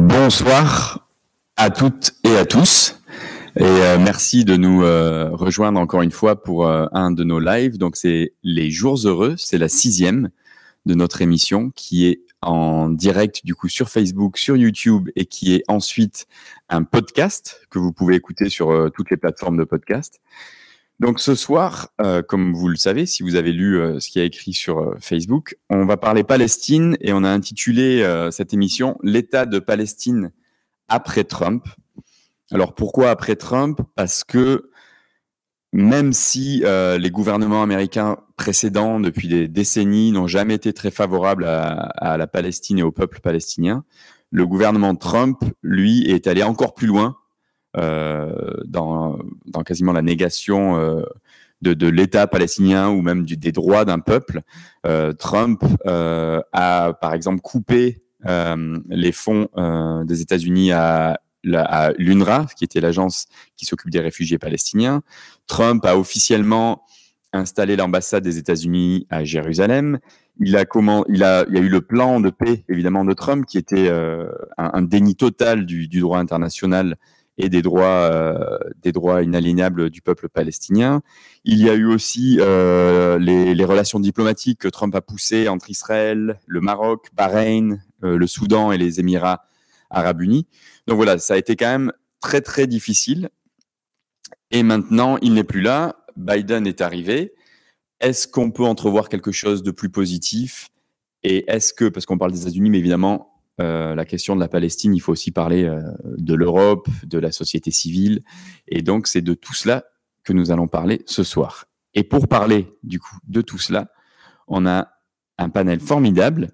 Bonsoir à toutes et à tous. Et merci de nous rejoindre encore une fois pour un de nos lives. Donc, c'est les Jours Heureux. C'est la 6e de notre émission qui est en direct du coup sur Facebook, sur YouTube et qui est ensuite un podcast que vous pouvez écouter sur toutes les plateformes de podcast. Donc ce soir, comme vous le savez, si vous avez lu ce qui est écrit sur Facebook, on va parler Palestine et on a intitulé cette émission « L'État de Palestine après Trump ». Alors pourquoi après Trump? Parce que même si les gouvernements américains précédents, depuis des décennies, n'ont jamais été très favorables à la Palestine et au peuple palestinien, le gouvernement Trump, lui, est allé encore plus loin dans quasiment la négation de l'État palestinien ou même des droits d'un peuple. Trump a, par exemple, coupé les fonds des États-Unis à l'UNRWA, qui était l'agence qui s'occupe des réfugiés palestiniens. Trump a officiellement installé l'ambassade des États-Unis à Jérusalem. Il y a eu le plan de paix, évidemment, de Trump, qui était un déni total du droit international et des droits inaliénables du peuple palestinien. Il y a eu aussi les relations diplomatiques que Trump a poussées entre Israël, le Maroc, Bahreïn, le Soudan et les Émirats arabes unis. Donc voilà, ça a été quand même très très difficile. Et maintenant, il n'est plus là. Biden est arrivé. Est-ce qu'on peut entrevoir quelque chose de plus positif? Et est-ce que, parce qu'on parle des États-Unis, mais évidemment, la question de la Palestine, il faut aussi parler de l'Europe, de la société civile. Et donc, c'est de tout cela que nous allons parler ce soir. Et pour parler, du coup, de tout cela, on a un panel formidable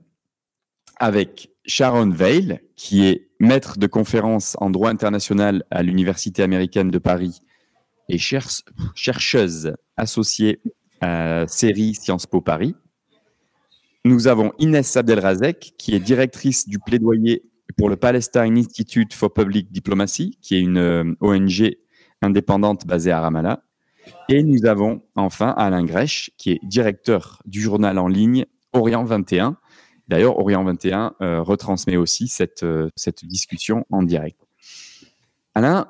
avec Sharon Veil, qui est maître de conférences en droit international à l'Université américaine de Paris et chercheuse associée à série Sciences Po Paris. Nous avons Inès Abdelrazek, qui est directrice du plaidoyer pour le Palestine Institute for Public Diplomacy, qui est une ONG indépendante basée à Ramallah. Et nous avons enfin Alain Grèche, qui est directeur du journal en ligne Orient 21. D'ailleurs, Orient 21 retransmet aussi cette discussion en direct. Alain,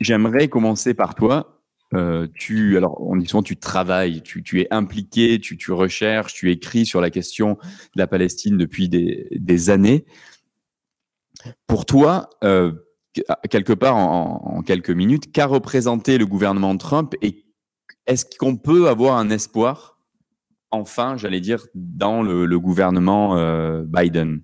j'aimerais commencer par toi. Alors, on dit souvent tu travailles, tu es impliqué, tu recherches, tu écris sur la question de la Palestine depuis des années. Pour toi, quelque part en quelques minutes, qu'a représenté le gouvernement Trump et est-ce qu'on peut avoir un espoir, enfin, j'allais dire, dans le gouvernement Biden?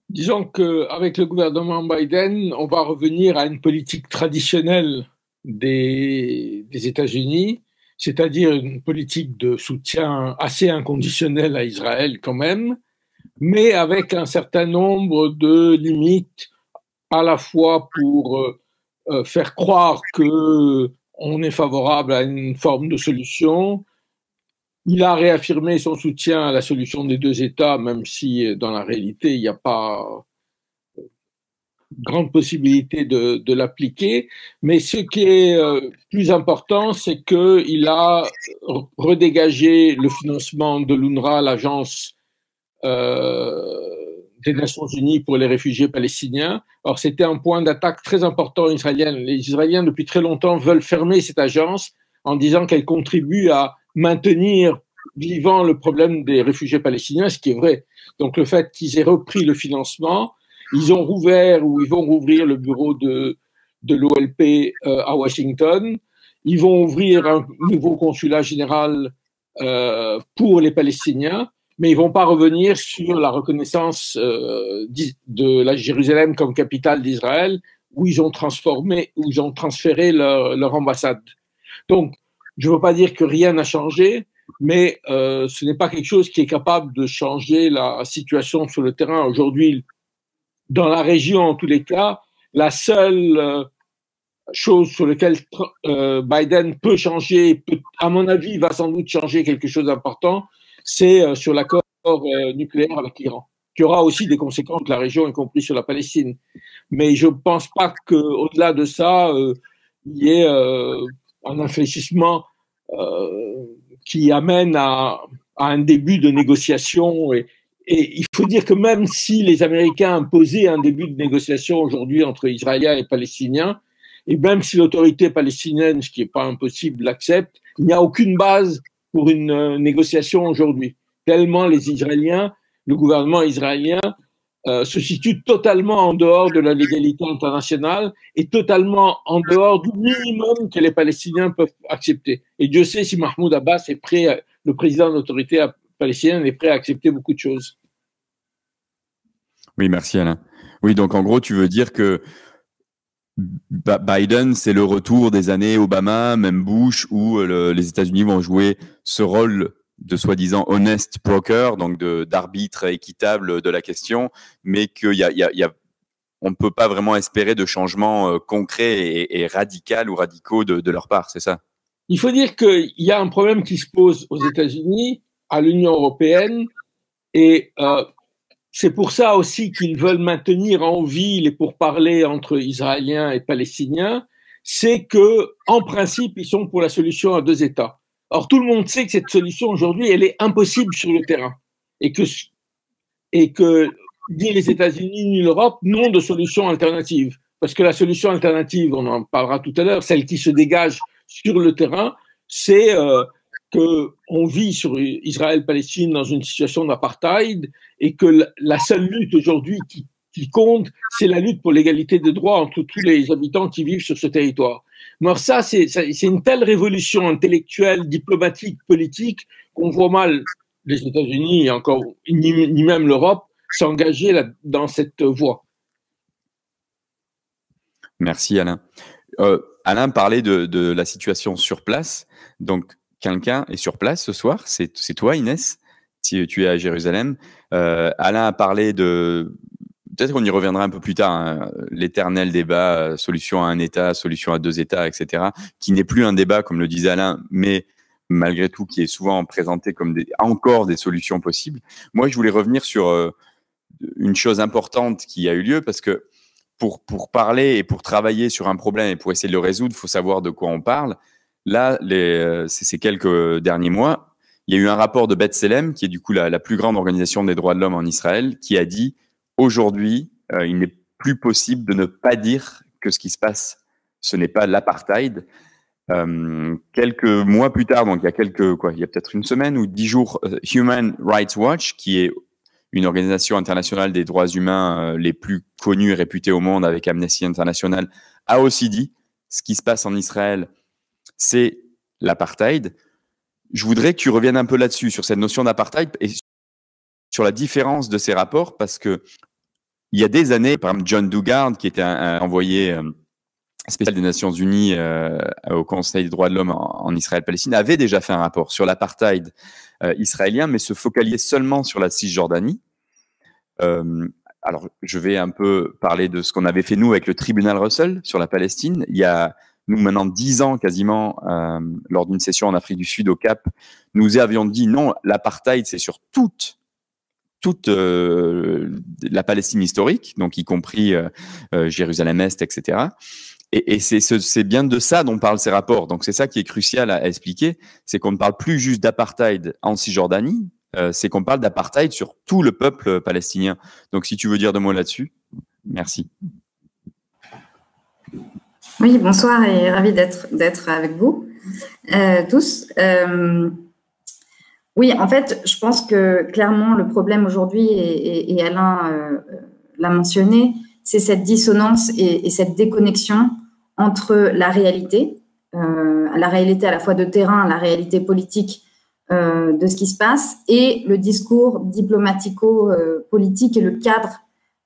Disons qu'avec le gouvernement Biden, on va revenir à une politique traditionnelle des États-Unis, c'est-à-dire une politique de soutien assez inconditionnel à Israël quand même, mais avec un certain nombre de limites, à la fois pour faire croire qu'on est favorable à une forme de solution. Il a réaffirmé son soutien à la solution des deux États, même si dans la réalité, il n'y a pas grande possibilité de l'appliquer. Mais ce qui est plus important, c'est qu'il a redégagé le financement de l'UNRWA, l'agence des Nations Unies pour les réfugiés palestiniens. Alors, c'était un point d'attaque très important israélien. Les Israéliens, depuis très longtemps, veulent fermer cette agence en disant qu'elle contribue à maintenir vivant le problème des réfugiés palestiniens, ce qui est vrai. Donc, le fait qu'ils aient repris le financement, ils ont rouvert ou ils vont rouvrir le bureau de l'OLP à Washington. Ils vont ouvrir un nouveau consulat général pour les Palestiniens, mais ils ne vont pas revenir sur la reconnaissance de la Jérusalem comme capitale d'Israël, où ils ont transféré leur ambassade. Donc, je ne veux pas dire que rien n'a changé, mais ce n'est pas quelque chose qui est capable de changer la situation sur le terrain. Aujourd'hui, dans la région, en tous les cas, la seule chose sur laquelle Biden peut changer, à mon avis, va sans doute changer quelque chose d'important, c'est sur l'accord nucléaire avec l'Iran, qui aura aussi des conséquences de la région, y compris sur la Palestine. Mais je ne pense pas qu'au-delà de ça, il y ait un infléchissement qui amène à un début de négociation. Et il faut dire que même si les Américains imposaient un début de négociation aujourd'hui entre Israéliens et Palestiniens, et même si l'autorité palestinienne, ce qui n'est pas impossible, l'accepte, il n'y a aucune base pour une négociation aujourd'hui. Tellement les Israéliens, le gouvernement israélien, se situe totalement en dehors de la légalité internationale et totalement en dehors du minimum que les Palestiniens peuvent accepter. Et Dieu sait si Mahmoud Abbas est prêt, le président de l'autorité palestinienne est prêt à accepter beaucoup de choses. Oui, merci Alain. Oui, donc en gros, tu veux dire que Biden, c'est le retour des années Obama, même Bush, où les États-Unis vont jouer ce rôle de soi-disant honest broker, donc d'arbitre équitable de la question, mais qu'on ne peut pas vraiment espérer de changements concrets et radical ou radicaux de leur part, c'est ça? Il faut dire qu'il y a un problème qui se pose aux États-Unis, à l'Union européenne, et c'est pour ça aussi qu'ils veulent maintenir en vie les pourparlers entre Israéliens et Palestiniens, c'est que, en principe, ils sont pour la solution à deux États. Or, tout le monde sait que cette solution aujourd'hui, elle est impossible sur le terrain, et que ni les États-Unis ni l'Europe n'ont de solution alternative, parce que la solution alternative, on en parlera tout à l'heure, celle qui se dégage sur le terrain, c'est qu'on vit sur Israël-Palestine dans une situation d'apartheid et que la seule lutte aujourd'hui qui compte, c'est la lutte pour l'égalité des droits entre tous les habitants qui vivent sur ce territoire. Alors ça, c'est une telle révolution intellectuelle, diplomatique, politique, qu'on voit mal les États-Unis et encore ni même l'Europe s'engager dans cette voie. Merci Alain. Alain parlait de la situation sur place. Donc, quelqu'un est sur place ce soir. C'est toi, Inès. Tu es à Jérusalem. Alain a parlé de... Peut-être qu'on y reviendra un peu plus tard, hein, l'éternel débat, solution à un État, solution à deux États, etc., qui n'est plus un débat, comme le disait Alain, mais malgré tout, qui est souvent présenté comme encore des solutions possibles. Moi, je voulais revenir sur une chose importante qui a eu lieu, parce que pour parler et pour travailler sur un problème et pour essayer de le résoudre, il faut savoir de quoi on parle. Là, ces quelques derniers mois, il y a eu un rapport de B'Tselem, qui est du coup la plus grande organisation des droits de l'homme en Israël, qui a dit aujourd'hui, il n'est plus possible de ne pas dire que ce qui se passe, ce n'est pas l'apartheid. Quelques mois plus tard, donc il y a peut-être une semaine ou 10 jours, Human Rights Watch, qui est une organisation internationale des droits humains les plus connues et réputées au monde avec Amnesty International, a aussi dit ce qui se passe en Israël, c'est l'apartheid. Je voudrais que tu reviennes un peu là-dessus, sur cette notion d'apartheid et sur la différence de ces rapports, parce que il y a des années, par exemple, John Dugard, qui était un envoyé spécial des Nations Unies au Conseil des droits de l'homme en Israël-Palestine, avait déjà fait un rapport sur l'apartheid israélien, mais se focalisait seulement sur la Cisjordanie. Alors, je vais un peu parler de ce qu'on avait fait, nous, avec le tribunal Russell sur la Palestine. Il y a, nous, maintenant 10 ans quasiment, lors d'une session en Afrique du Sud, au Cap, nous avions dit non, l'apartheid, c'est sur toute la Palestine historique, donc y compris Jérusalem-Est, etc. Et c'est bien de ça dont parlent ces rapports. Donc c'est ça qui est crucial à expliquer, c'est qu'on ne parle plus juste d'apartheid en Cisjordanie, c'est qu'on parle d'apartheid sur tout le peuple palestinien. Donc si tu veux dire deux mots là-dessus, merci. Oui, bonsoir et ravi d'être avec vous tous. Oui, en fait, je pense que clairement le problème aujourd'hui, et Alain l'a mentionné, c'est cette dissonance et cette déconnexion entre la réalité à la fois de terrain, la réalité politique de ce qui se passe, et le discours diplomatico-politique et le cadre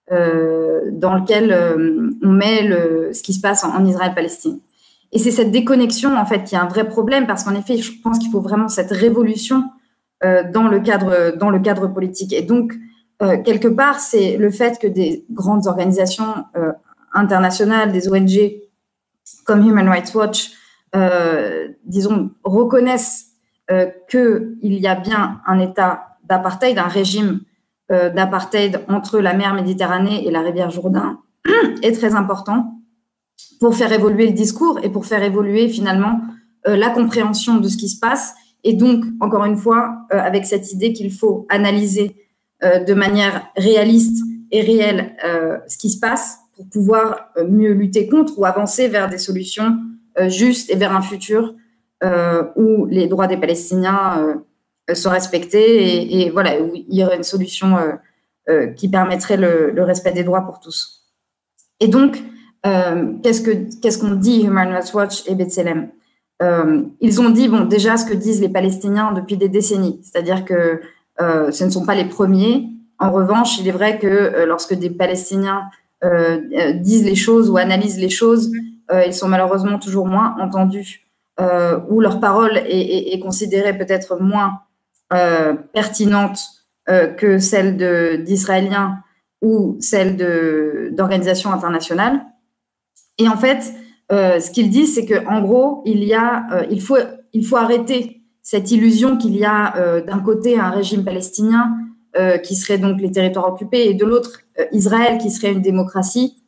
dans lequel on met ce qui se passe en Israël-Palestine. Et c'est cette déconnexion, en fait, qui est un vrai problème, parce qu'en effet, je pense qu'il faut vraiment cette révolution dans le cadre politique. Et donc, quelque part, c'est le fait que des grandes organisations internationales, des ONG comme Human Rights Watch, disons, reconnaissent qu'il y a bien un état d'apartheid, un régime d'apartheid entre la mer Méditerranée et la rivière Jourdain est très important pour faire évoluer le discours et pour faire évoluer finalement la compréhension de ce qui se passe. Et donc, encore une fois, avec cette idée qu'il faut analyser de manière réaliste et réelle ce qui se passe pour pouvoir mieux lutter contre ou avancer vers des solutions justes et vers un futur où les droits des Palestiniens sont respectés et voilà, où il y aurait une solution qui permettrait le respect des droits pour tous. Et donc, qu'est-ce qu'on dit Human Rights Watch et B'Tselem? Ils ont dit, bon, déjà ce que disent les Palestiniens depuis des décennies, c'est-à-dire que ce ne sont pas les premiers. En revanche, il est vrai que lorsque des Palestiniens disent les choses ou analysent les choses, ils sont malheureusement toujours moins entendus, ou leur parole est considérée peut-être moins pertinente que celle d'Israéliens ou celle d'organisations internationales. Et en fait, ce qu'ils disent, c'est qu'en gros, il faut arrêter cette illusion qu'il y a d'un côté un régime palestinien qui serait donc les territoires occupés et de l'autre Israël qui serait une démocratie,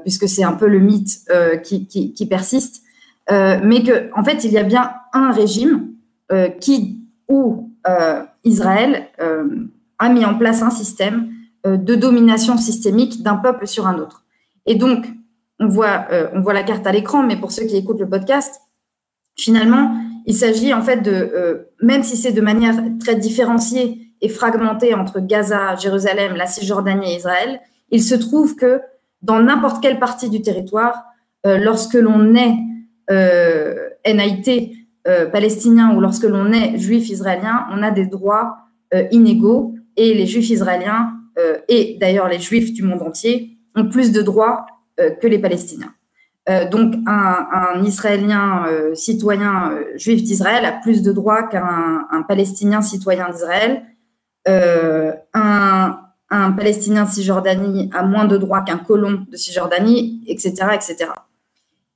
puisque c'est un peu le mythe qui persiste, mais qu'en fait, il y a bien un régime où Israël a mis en place un système de domination systémique d'un peuple sur un autre. Et donc, on voit la carte à l'écran, mais pour ceux qui écoutent le podcast, finalement, il s'agit en fait de, même si c'est de manière très différenciée et fragmentée entre Gaza, Jérusalem, la Cisjordanie et Israël, il se trouve que dans n'importe quelle partie du territoire, lorsque l'on est NIT palestinien ou lorsque l'on est juif israélien, on a des droits inégaux et les juifs israéliens et d'ailleurs les juifs du monde entier ont plus de droits que les Palestiniens. Donc, un Israélien citoyen juif d'Israël a plus de droits qu'un Palestinien citoyen d'Israël. Un Palestinien de Cisjordanie a moins de droits qu'un colon de Cisjordanie, etc., etc.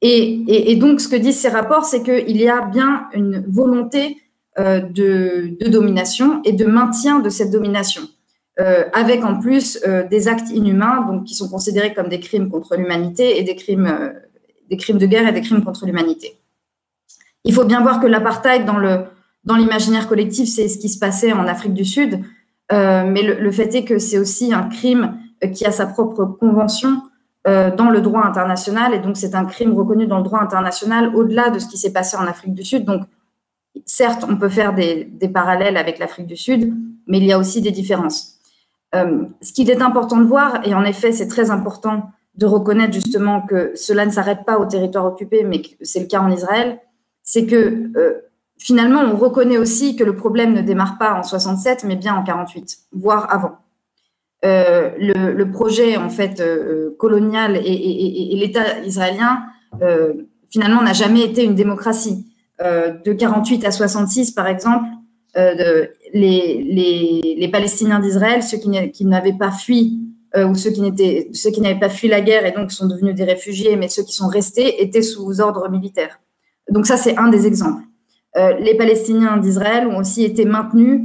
Et donc, ce que disent ces rapports, c'est qu'il y a bien une volonté de domination et de maintien de cette domination. Avec en plus des actes inhumains donc, qui sont considérés comme des crimes contre l'humanité et des crimes de guerre et des crimes contre l'humanité. Il faut bien voir que l'apartheid dans l'imaginaire collectif, c'est ce qui se passait en Afrique du Sud, mais le fait est que c'est aussi un crime qui a sa propre convention dans le droit international, et donc c'est un crime reconnu dans le droit international au-delà de ce qui s'est passé en Afrique du Sud. Donc, certes, on peut faire des parallèles avec l'Afrique du Sud, mais il y a aussi des différences. Ce qu'il est important de voir, et en effet, c'est très important de reconnaître justement que cela ne s'arrête pas au territoire occupé, mais que c'est le cas en Israël, c'est que finalement, on reconnaît aussi que le problème ne démarre pas en 67, mais bien en 48, voire avant. Le projet en fait colonial et l'État israélien finalement n'a jamais été une démocratie. De 48 à 66, par exemple, les Palestiniens d'Israël, ceux qui n'avaient pas fui ou ceux qui n'avaient pas fui la guerre et donc sont devenus des réfugiés, mais ceux qui sont restés étaient sous ordre militaire. Donc ça, c'est un des exemples. Les Palestiniens d'Israël ont aussi été maintenus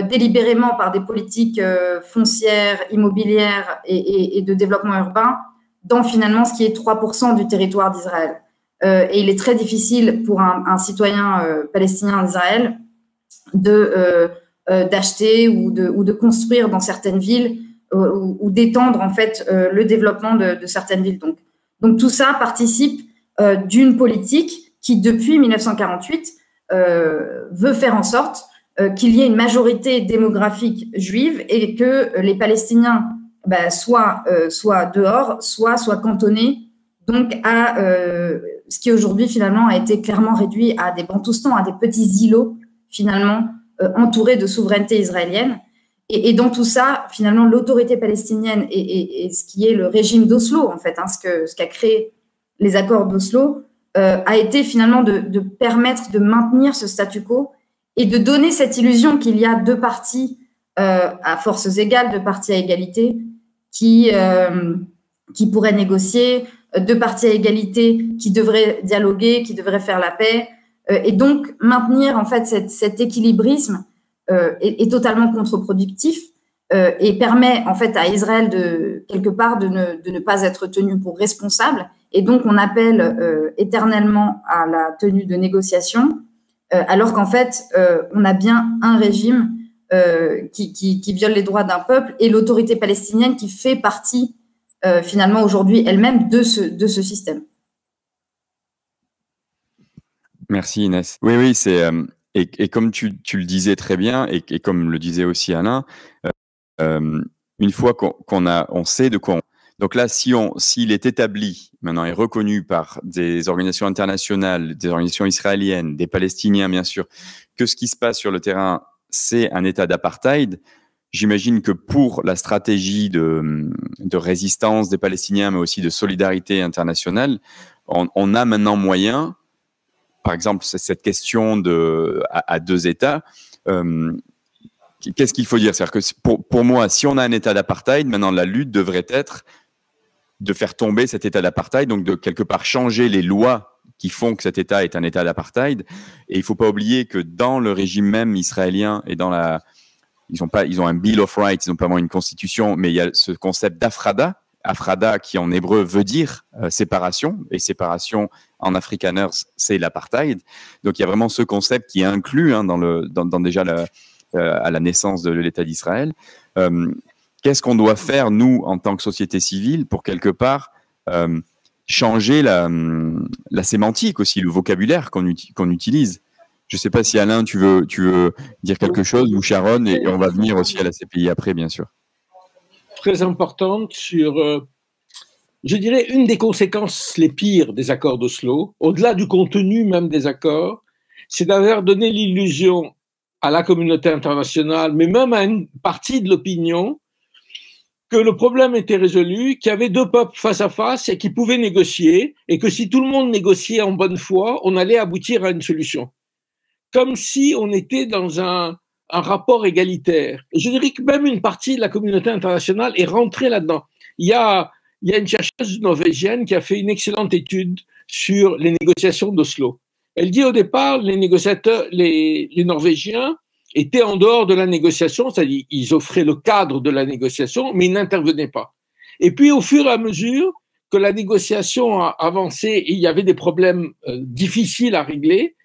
délibérément par des politiques foncières, immobilières et de développement urbain dans finalement ce qui est 3% du territoire d'Israël. Et il est très difficile pour un citoyen palestinien d'Israël d'acheter ou de construire dans certaines villes ou d'étendre en fait le développement de certaines villes. Donc tout ça participe d'une politique qui, depuis 1948, veut faire en sorte qu'il y ait une majorité démographique juive et que les Palestiniens soient dehors, soient cantonnés donc à ce qui aujourd'hui finalement a été clairement réduit à des bantoustans, à des petits îlots finalement entourés de souveraineté israélienne. Et dans tout ça, finalement, l'autorité palestinienne et ce qui est le régime d'Oslo, en fait, ce qu'a créé les accords d'Oslo, a été finalement de permettre de maintenir ce statu quo et de donner cette illusion qu'il y a deux parties à forces égales, deux parties à égalité, qui pourraient négocier, deux parties à égalité qui devraient dialoguer, qui devraient faire la paix, et donc maintenir en fait cet équilibrisme est totalement contre-productif et permet en fait à Israël quelque part de ne pas être tenu pour responsable Et donc, on appelle éternellement à la tenue de négociations, alors qu'en fait, on a bien un régime qui viole les droits d'un peuple et l'autorité palestinienne qui fait partie, finalement, aujourd'hui, elle-même de ce système. Merci Inès. Oui, oui, c'est et comme tu le disais très bien et comme le disait aussi Alain, une fois on sait de quoi donc là, s'il est établi maintenant et reconnu par des organisations internationales, des organisations israéliennes, des Palestiniens bien sûr, que ce qui se passe sur le terrain, c'est un état d'apartheid. J'imagine que pour la stratégie de résistance des Palestiniens, mais aussi de solidarité internationale, on a maintenant moyen. Par exemple, cette question à deux États, qu'est-ce qu'il faut dire? C'est-à-dire que pour moi, si on a un État d'apartheid, maintenant la lutte devrait être de faire tomber cet État d'apartheid, donc de quelque part changer les lois qui font que cet État est un État d'apartheid. Et il ne faut pas oublier que dans le régime même israélien et ils ont un Bill of Rights, ils n'ont pas vraiment une constitution, mais il y a ce concept d'Afrada. Afrada, qui en hébreu veut dire séparation, et séparation en afrikaner, c'est l'apartheid. Donc il y a vraiment ce concept qui est inclus dans déjà à la naissance de l'État d'Israël. Qu'est-ce qu'on doit faire, nous, en tant que société civile, pour quelque part changer la sémantique aussi, le vocabulaire qu'on utilise? Je ne sais pas si Alain, tu veux dire quelque chose, ou Sharon, et on va venir aussi à la CPI après, bien sûr. Très importante sur, je dirais, une des conséquences les pires des accords d'Oslo, au-delà du contenu même des accords, c'est d'avoir donné l'illusion à la communauté internationale, mais même à une partie de l'opinion, que le problème était résolu, qu'il y avait deux peuples face à face et qu'ils pouvaient négocier, et que si tout le monde négociait en bonne foi, on allait aboutir à une solution. Comme si on était dans un rapport égalitaire. Et je dirais que même une partie de la communauté internationale est rentrée là-dedans. Il y a une chercheuse norvégienne qui a fait une excellente étude sur les négociations d'Oslo. Elle dit au départ, les Norvégiens étaient en dehors de la négociation, c'est-à-dire ils offraient le cadre de la négociation, mais ils n'intervenaient pas. Et puis au fur et à mesure que la négociation a avancé et il y avait des problèmes difficiles à régler,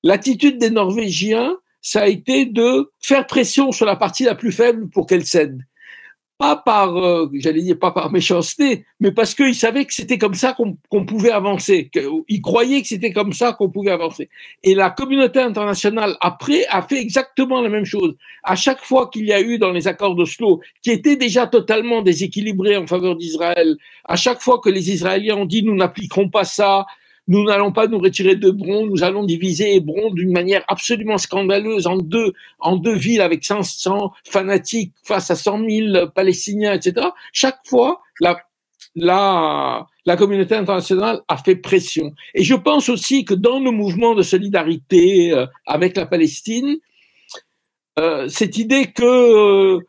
l'attitude des Norvégiens, ça a été de faire pression sur la partie la plus faible pour qu'elle cède. Pas par, pas par méchanceté, mais parce qu'ils savaient que c'était comme ça qu'on pouvait avancer. Ils croyaient que c'était comme ça qu'on pouvait avancer. Et la communauté internationale, après, a fait exactement la même chose. À chaque fois qu'il y a eu dans les accords d'Oslo, qui étaient déjà totalement déséquilibrés en faveur d'Israël, à chaque fois que les Israéliens ont dit « nous n'appliquerons pas ça », nous n'allons pas nous retirer d'Hébron, nous allons diviser Hébron d'une manière absolument scandaleuse en deux villes avec 500 fanatiques face à 100 000 Palestiniens, etc. Chaque fois, la communauté internationale a fait pression. Et je pense aussi que dans nos mouvements de solidarité avec la Palestine, cette idée qu'il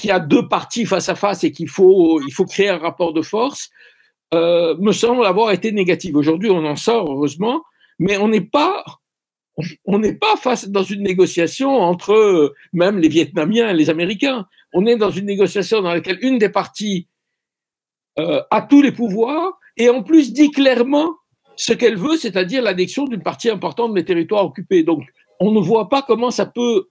y a deux parties face à face et qu'il faut créer un rapport de force, me semble avoir été négative. Aujourd'hui, on en sort, heureusement, mais on n'est pas face dans une négociation entre même les Vietnamiens et les Américains. On est dans une négociation dans laquelle une des parties a tous les pouvoirs et en plus dit clairement ce qu'elle veut, c'est-à-dire l'annexion d'une partie importante des territoires occupés. Donc, on ne voit pas comment ça peut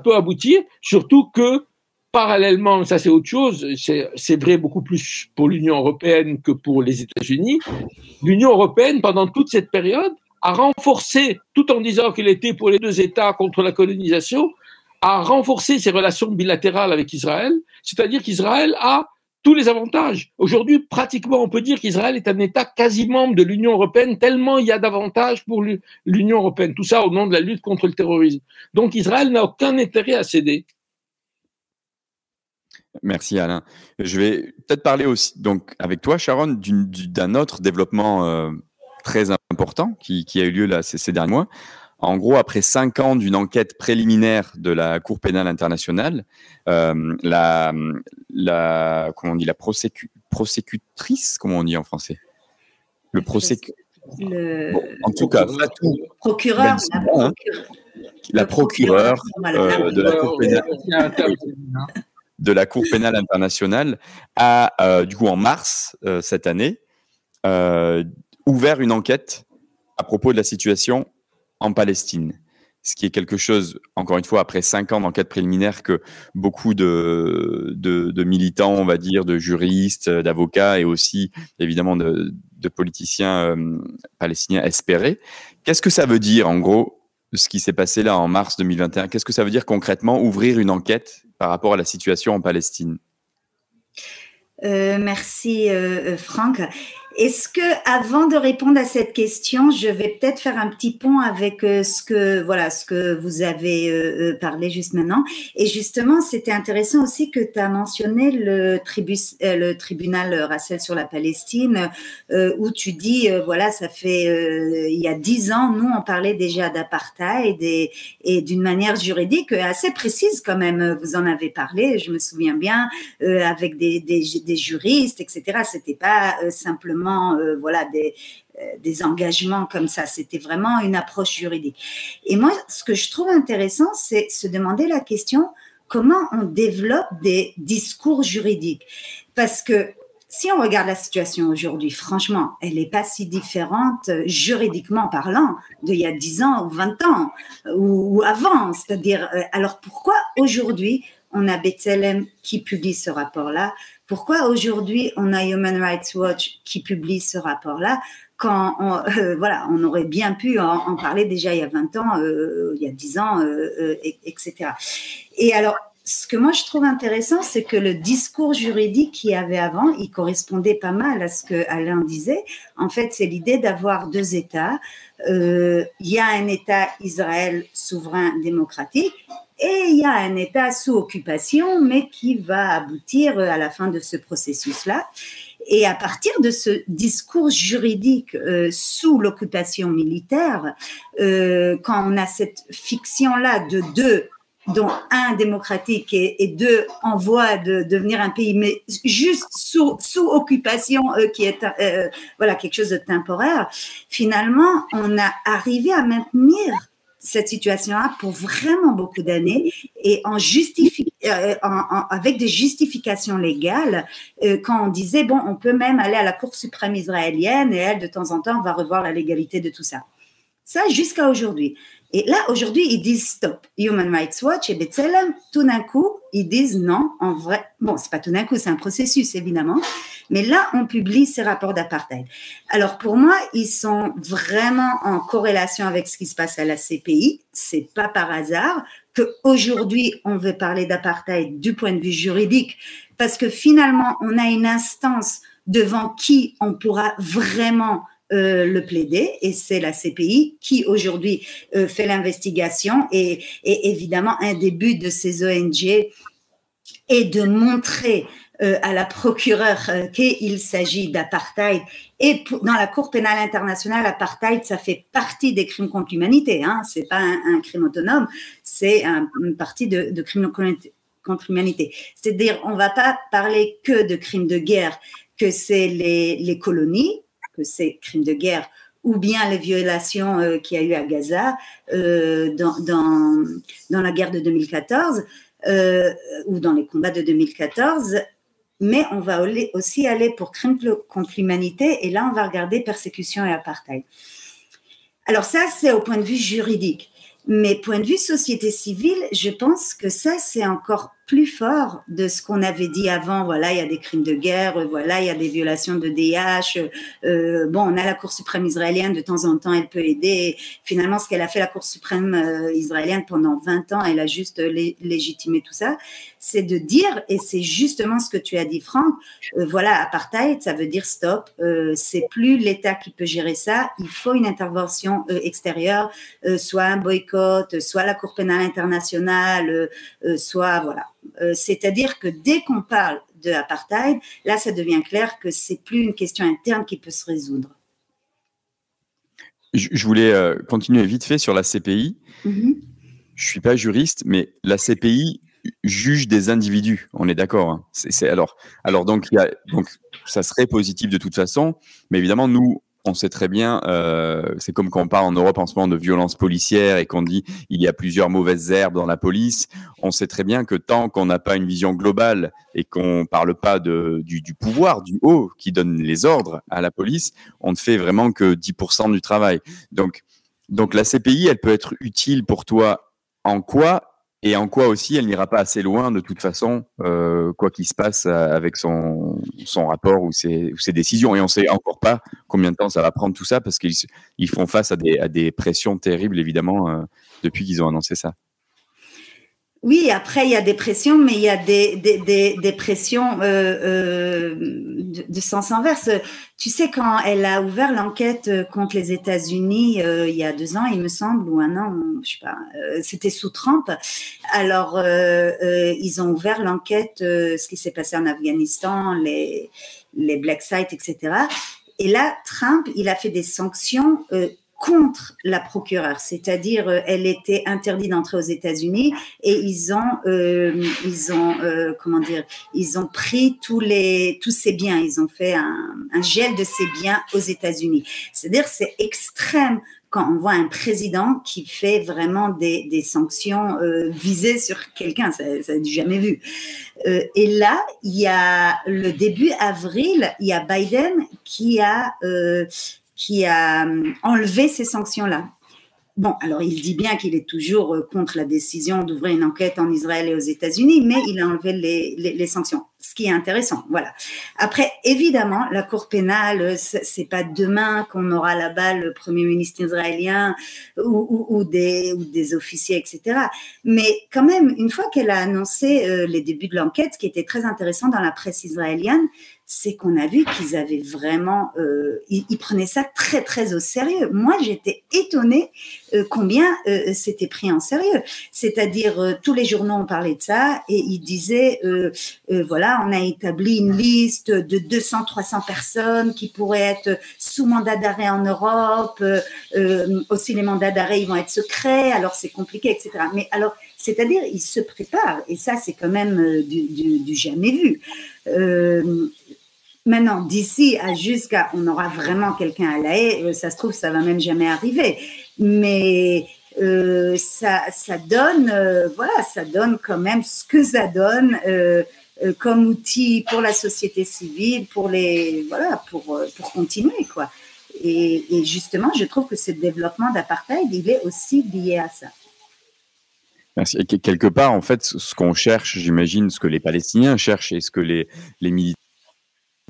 aboutir, surtout que parallèlement, ça c'est autre chose, c'est vrai beaucoup plus pour l'Union européenne que pour les États-Unis. L'Union européenne, pendant toute cette période, a renforcé, tout en disant qu'elle était pour les deux États contre la colonisation, a renforcé ses relations bilatérales avec Israël, c'est-à-dire qu'Israël a tous les avantages. Aujourd'hui, pratiquement, on peut dire qu'Israël est un État quasi membre de l'Union européenne, tellement il y a d'avantages pour l'Union européenne. Tout ça au nom de la lutte contre le terrorisme. Donc Israël n'a aucun intérêt à céder. Merci Alain. Je vais peut-être parler aussi, donc, avec toi, Sharon, d'un autre développement très important qui a eu lieu là, ces derniers mois. En gros, après 5 ans d'une enquête préliminaire de la Cour pénale internationale, comment on dit, la prosécutrice, comment on dit en français? Bon, en tout cas, Fatou procureur, la procureure de la Cour pénale. de la Cour pénale internationale a, du coup, en mars cette année, ouvert une enquête à propos de la situation en Palestine. Ce qui est quelque chose, encore une fois, après 5 ans d'enquête préliminaire, que beaucoup de militants, on va dire, de juristes, d'avocats et aussi, évidemment, de politiciens palestiniens espéraient. Qu'est-ce que ça veut dire, en gros, ce qui s'est passé là en mars 2021? Qu'est-ce que ça veut dire concrètement, ouvrir une enquête par rapport à la situation en Palestine? Merci, Franck. Est-ce que, avant de répondre à cette question, je vais peut-être faire un petit pont avec ce que vous avez parlé juste maintenant. Et justement, c'était intéressant aussi que tu as mentionné le tribunal Racel sur la Palestine, où tu dis, voilà, ça fait il y a 10 ans, nous on parlait déjà d'apartheid et d'une manière juridique assez précise quand même. Vous en avez parlé, je me souviens bien, avec des juristes, etc. C'était pas simplement voilà des engagements comme ça, c'était vraiment une approche juridique. Et moi, ce que je trouve intéressant, c'est se demander la question comment on développe des discours juridiques, parce que si on regarde la situation aujourd'hui, franchement, elle n'est pas si différente juridiquement parlant d'il y a 10 ans ou 20 ans ou avant. C'est-à-dire, alors pourquoi aujourd'hui on a B'Tselem qui publie ce rapport-là? Pourquoi aujourd'hui on a Human Rights Watch qui publie ce rapport-là quand on aurait bien pu en parler déjà il y a 20 ans, il y a 10 ans, etc. Et alors, ce que moi je trouve intéressant, c'est que le discours juridique qu'il y avait avant, il correspondait pas mal à ce que Alain disait. En fait, c'est l'idée d'avoir 2 États. Il y a un État Israël souverain démocratique et il y a un État sous occupation, mais qui va aboutir à la fin de ce processus-là. Et à partir de ce discours juridique sous l'occupation militaire, quand on a cette fiction-là de 2, dont un démocratique et 2 en voie de devenir un pays, mais juste sous occupation, qui est voilà quelque chose de temporaire, finalement, on a arrivé à maintenir cette situation-là pour vraiment beaucoup d'années et avec des justifications légales, quand on disait, bon, on peut même aller à la Cour suprême israélienne et elle, de temps en temps, va revoir la légalité de tout ça. Ça, jusqu'à aujourd'hui. Et là, aujourd'hui, ils disent stop. Human Rights Watch et B'Tselem, tout d'un coup, ils disent non, en vrai. Bon, c'est pas tout d'un coup, c'est un processus, évidemment. Mais là, on publie ces rapports d'apartheid. Alors, pour moi, ils sont vraiment en corrélation avec ce qui se passe à la CPI. C'est pas par hasard qu'aujourd'hui, on veut parler d'apartheid du point de vue juridique, parce que finalement, on a une instance devant qui on pourra vraiment le plaider, et c'est la CPI qui aujourd'hui fait l'investigation, et évidemment un des buts de ces ONG est de montrer à la procureure qu'il s'agit d'apartheid, et dans la Cour pénale internationale, l'apartheid, ça fait partie des crimes contre l'humanité, hein, c'est pas un crime autonome, c'est une partie de crimes contre l'humanité. C'est-à-dire, on va pas parler que de crimes de guerre, que c'est les colonies, que c'est crimes de guerre, ou bien les violations qu'il y a eu à Gaza dans la guerre de 2014 ou dans les combats de 2014, mais on va aussi aller pour crimes contre l'humanité, et là on va regarder persécution et apartheid. Alors ça, c'est au point de vue juridique, mais point de vue société civile, je pense que ça, c'est encore plus fort de ce qu'on avait dit avant. Voilà, il y a des crimes de guerre, voilà, il y a des violations de DH. Bon, on a la Cour suprême israélienne, de temps en temps, elle peut aider. Finalement, ce qu'elle a fait, la Cour suprême israélienne, pendant 20 ans, elle a juste légitimé tout ça. C'est de dire, et c'est justement ce que tu as dit, Franck, voilà, apartheid, ça veut dire stop. C'est plus l'État qui peut gérer ça. Il faut une intervention extérieure, soit un boycott, soit la Cour pénale internationale, soit, voilà. C'est-à-dire que dès qu'on parle de apartheid, là, ça devient clair que c'est plus une question interne qui peut se résoudre. Je voulais continuer vite fait sur la CPI. Je suis pas juriste, mais la CPI juge des individus. On est d'accord, hein. Alors donc ça serait positif de toute façon, mais évidemment nous, on sait très bien, c'est comme quand on parle en Europe en ce moment de violence policière et qu'on dit il y a plusieurs mauvaises herbes dans la police. On sait très bien que tant qu'on n'a pas une vision globale et qu'on parle pas du pouvoir, du haut, qui donne les ordres à la police, on ne fait vraiment que 10% du travail. Donc la CPI, elle peut être utile pour toi en quoi? Et en quoi aussi, elle n'ira pas assez loin de toute façon, quoi qu'il se passe avec son rapport ou ses décisions. Et on ne sait encore pas combien de temps ça va prendre tout ça, parce qu'ils font face à des pressions terribles, évidemment, depuis qu'ils ont annoncé ça. Oui, après, il y a des pressions, mais il y a des pressions de sens inverse. Tu sais, quand elle a ouvert l'enquête contre les États-Unis il y a 2 ans, il me semble, ou 1 an, je sais pas, c'était sous Trump. Alors, ils ont ouvert l'enquête, ce qui s'est passé en Afghanistan, les black sites, etc. Et là, Trump, il a fait des sanctions contre la procureure, c'est-à-dire elle était interdite d'entrer aux États-Unis et ils ont pris tous ses biens, ils ont fait un gel de ses biens aux États-Unis. C'est-à-dire c'est extrême quand on voit un président qui fait vraiment des sanctions visées sur quelqu'un, ça n'est jamais vu. Et là, il y a le début avril, il y a Biden qui a enlevé ces sanctions-là. Bon, alors il dit bien qu'il est toujours contre la décision d'ouvrir une enquête en Israël et aux États-Unis, mais il a enlevé les sanctions, ce qui est intéressant. Voilà. Après, évidemment, la Cour pénale, c'est pas demain qu'on aura là-bas le Premier ministre israélien ou des officiers, etc. Mais quand même, une fois qu'elle a annoncé les débuts de l'enquête, ce qui était très intéressant dans la presse israélienne, c'est qu'on a vu qu'ils avaient vraiment, ils prenaient ça très très au sérieux. Moi, j'étais étonnée combien c'était pris en sérieux. C'est-à-dire, tous les journaux ont parlé de ça et ils disaient, voilà, on a établi une liste de 200-300 personnes qui pourraient être sous mandat d'arrêt en Europe. Aussi, les mandats d'arrêt, ils vont être secrets, alors c'est compliqué, etc. Mais alors, c'est-à-dire, ils se préparent et ça, c'est quand même du jamais vu. Maintenant, d'ici à jusqu'à, on aura vraiment quelqu'un à La Haye, ça se trouve, ça va même jamais arriver. Mais ça donne, voilà, ça donne quand même ce que ça donne comme outil pour la société civile, pour continuer, quoi. Et justement, je trouve que ce développement d'apartheid, il est aussi lié à ça. Merci. Et quelque part, en fait, ce qu'on cherche, j'imagine, ce que les Palestiniens cherchent et ce que les militants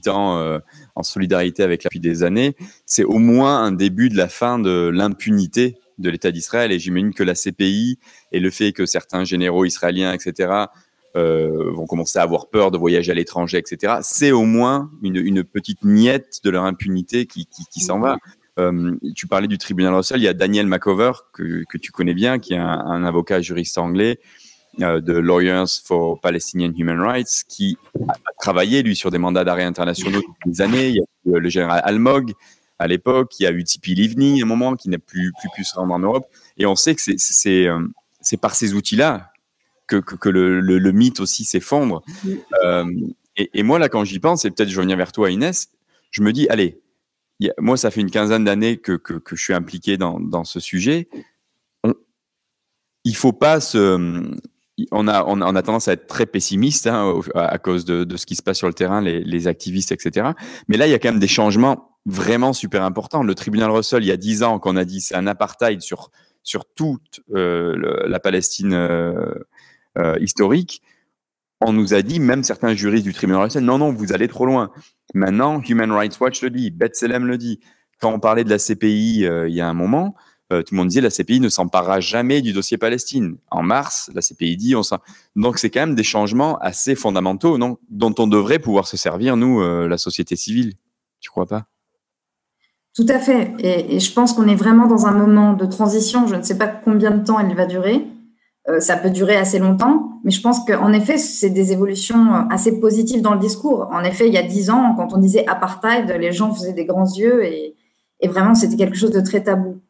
en solidarité avec depuis des années, c'est au moins un début de la fin de l'impunité de l'État d'Israël. Et j'imagine que la CPI et le fait que certains généraux israéliens, etc., vont commencer à avoir peur de voyager à l'étranger, etc., c'est au moins une petite miette de leur impunité qui s'en va. Tu parlais du tribunal Russell, il y a Daniel McOver, que tu connais bien, qui est un avocat juriste anglais de Lawyers for Palestinian Human Rights, qui a travaillé, lui, sur des mandats d'arrêt internationaux depuis des années. Il y a le général Almog, à l'époque, il y a eu Tzipi Livni, à un moment, qui n'a plus pu se rendre en Europe. Et on sait que c'est par ces outils-là que le mythe aussi s'effondre. Et moi, là, quand j'y pense, et peut-être je reviens vers toi, Inès, je me dis, allez, moi, ça fait une quinzaine d'années que je suis impliqué dans ce sujet. Il faut pas on a tendance à être très pessimiste à cause de ce qui se passe sur le terrain, les activistes, etc. Mais là, il y a quand même des changements vraiment super importants. Le tribunal Russell, il y a 10 ans, qu'on a dit c'est un apartheid sur toute la Palestine historique. On nous a dit, même certains juristes du tribunal Russell, non, vous allez trop loin. Maintenant, Human Rights Watch le dit, B'Tselem le dit. Quand on parlait de la CPI il y a un moment, tout le monde disait la CPI ne s'emparera jamais du dossier Palestine. En mars, la CPI dit donc c'est quand même des changements assez fondamentaux, non, dont on devrait pouvoir se servir, nous, la société civile. Tu crois pas? Tout à fait. Et je pense qu'on est vraiment dans un moment de transition. Je ne sais pas combien de temps elle va durer. Ça peut durer assez longtemps, mais je pense qu'en effet, c'est des évolutions assez positives dans le discours. En effet, il y a 10 ans, quand on disait apartheid, les gens faisaient des grands yeux et vraiment, c'était quelque chose de très tabou.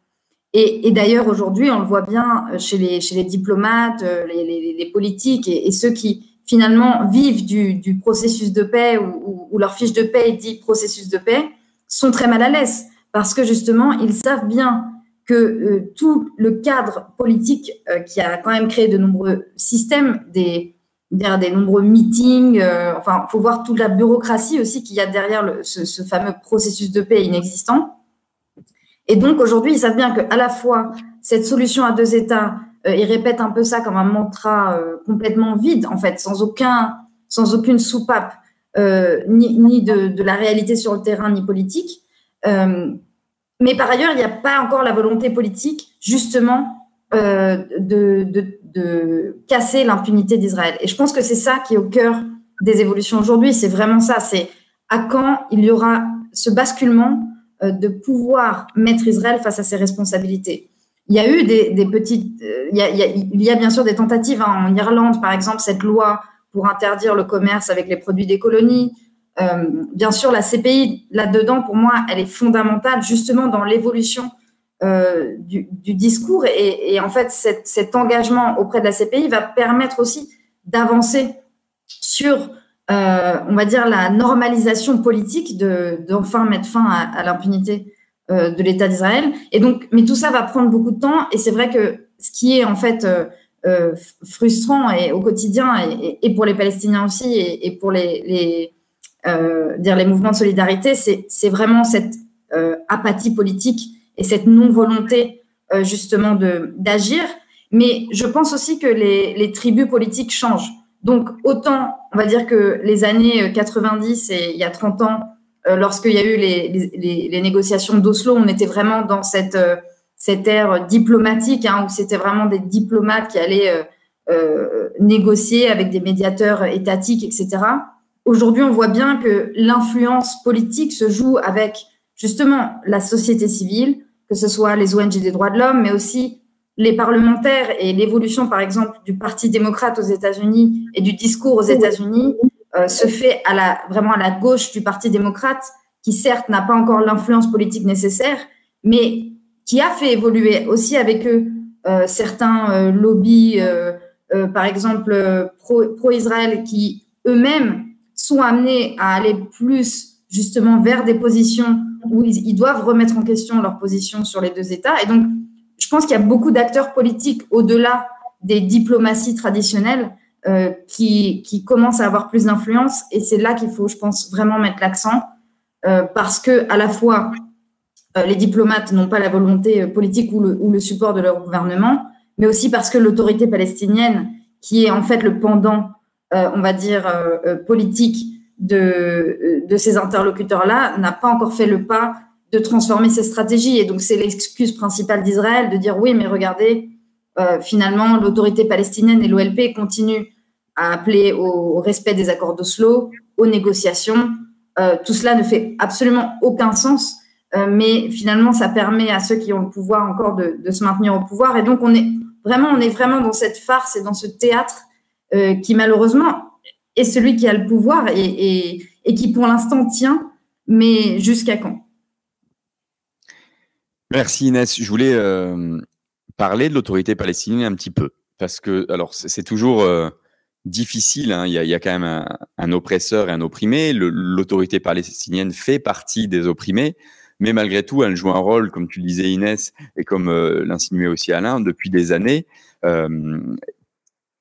Et d'ailleurs, aujourd'hui, on le voit bien chez les diplomates, les politiques et ceux qui, finalement, vivent du processus de paix ou leur fiche de paix dit processus de paix, sont très mal à l'aise parce que justement, ils savent bien que tout le cadre politique qui a quand même créé de nombreux systèmes, des nombreux meetings, enfin, il faut voir toute la bureaucratie aussi qu'il y a derrière ce fameux processus de paix inexistant. Et donc, aujourd'hui, ils savent bien qu'à la fois, cette solution à deux États, ils répètent un peu ça comme un mantra complètement vide, en fait, sans aucune soupape, ni de la réalité sur le terrain, ni politique. Mais par ailleurs, il n'y a pas encore la volonté politique, justement, de casser l'impunité d'Israël. Et je pense que c'est ça qui est au cœur des évolutions aujourd'hui. C'est vraiment ça. C'est à quand il y aura ce basculement de pouvoir mettre Israël face à ses responsabilités. Il y a eu des petites... il y a bien sûr des tentatives. Hein, en Irlande, par exemple, cette loi pour interdire le commerce avec les produits des colonies. Bien sûr, la CPI, là-dedans, pour moi, elle est fondamentale justement dans l'évolution du discours. Et en fait, cet engagement auprès de la CPI va permettre aussi d'avancer sur, on va dire, la normalisation politique d'enfin mettre fin à l'impunité de l'État d'Israël. Et donc, mais tout ça va prendre beaucoup de temps. Et c'est vrai que ce qui est en fait frustrant et au quotidien, et pour les Palestiniens aussi, et pour les mouvements de solidarité, c'est vraiment cette apathie politique et cette non-volonté justement d'agir. Mais je pense aussi que les tribus politiques changent. Donc, autant, on va dire que les années 90 et il y a 30 ans, lorsqu'il y a eu les négociations d'Oslo, on était vraiment dans cette ère diplomatique, hein, où c'était vraiment des diplomates qui allaient négocier avec des médiateurs étatiques, etc. Aujourd'hui, on voit bien que l'influence politique se joue avec justement la société civile, que ce soit les ONG des droits de l'homme, mais aussi les parlementaires et l'évolution, par exemple, du Parti démocrate aux États-Unis et du discours aux États-Unis se fait vraiment à la gauche du Parti démocrate, qui certes n'a pas encore l'influence politique nécessaire, mais qui a fait évoluer aussi avec eux certains lobbies, par exemple pro-Israël, qui eux-mêmes sont amenés à aller plus justement vers des positions où ils doivent remettre en question leur position sur les deux États. Et donc, je pense qu'il y a beaucoup d'acteurs politiques au-delà des diplomaties traditionnelles qui commencent à avoir plus d'influence. Et c'est là qu'il faut, je pense, vraiment mettre l'accent parce que à la fois, les diplomates n'ont pas la volonté politique ou le support de leur gouvernement, mais aussi parce que l'autorité palestinienne, qui est en fait le pendant, on va dire, politique de ces interlocuteurs-là, n'a pas encore fait le pas de transformer ses stratégies. Et donc, c'est l'excuse principale d'Israël de dire oui, mais regardez, finalement, l'autorité palestinienne et l'OLP continuent à appeler au respect des accords d'Oslo, aux négociations. Tout cela ne fait absolument aucun sens, mais finalement, ça permet à ceux qui ont le pouvoir encore de se maintenir au pouvoir. Et donc, on est vraiment dans cette farce et dans ce théâtre qui, malheureusement, est celui qui a le pouvoir et qui, pour l'instant, tient, mais jusqu'à quand? Merci Inès. Je voulais parler de l'autorité palestinienne un petit peu, parce que alors c'est toujours difficile, hein. Il y a quand même un oppresseur et un opprimé. L'autorité palestinienne fait partie des opprimés, mais malgré tout, elle joue un rôle, comme tu le disais Inès, et comme l'insinuait aussi Alain, depuis des années,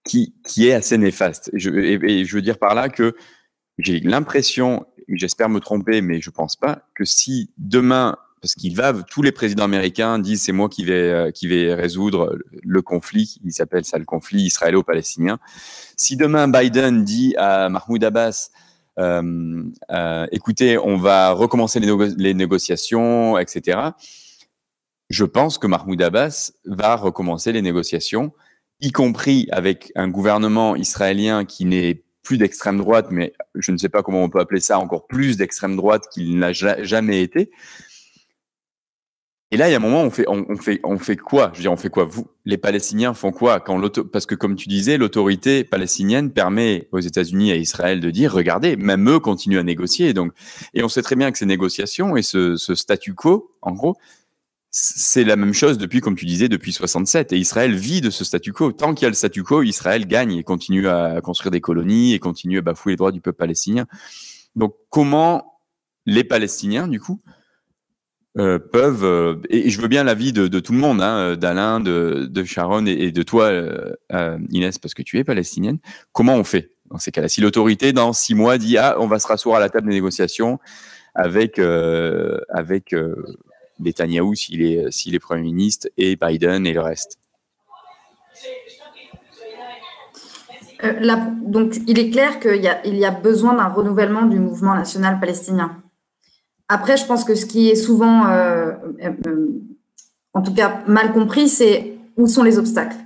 qui est assez néfaste. Et je veux dire par là que j'ai l'impression, j'espère me tromper, mais je pense pas, que si demain, parce tous les présidents américains disent c'est moi qui vais résoudre le conflit, il s'appelle ça le conflit israélo-palestinien. Si demain Biden dit à Mahmoud Abbas, écoutez, on va recommencer les négociations, etc. Je pense que Mahmoud Abbas va recommencer les négociations, y compris avec un gouvernement israélien qui n'est plus d'extrême droite, mais je ne sais pas comment on peut appeler ça, encore plus d'extrême droite qu'il n'a jamais été. Et là, il y a un moment, on fait quoi? Je veux dire, on fait quoi? Vous, les Palestiniens font quoi parce que comme tu disais, l'autorité palestinienne permet aux États-Unis et à Israël de dire, regardez, même eux continuent à négocier. Et on sait très bien que ces négociations et ce statu quo, en gros, c'est la même chose comme tu disais, depuis 67. Et Israël vit de ce statu quo. Tant qu'il y a le statu quo, Israël gagne et continue à construire des colonies et continue à bafouer les droits du peuple palestinien. Donc, comment les Palestiniens, du coup, peuvent, et je veux bien l'avis de tout le monde, hein, d'Alain, de Sharon et de toi, Inès, parce que tu es palestinienne. Comment on fait dans ces cas-là? Si l'autorité, dans 6 mois, dit « Ah, on va se rasseoir à la table des négociations avec Netanyahou, s'il est Premier ministre, et Biden et le reste ». Donc, il est clair qu'il y a besoin d'un renouvellement du mouvement national palestinien. Après, je pense que ce qui est souvent, en tout cas mal compris, c'est où sont les obstacles.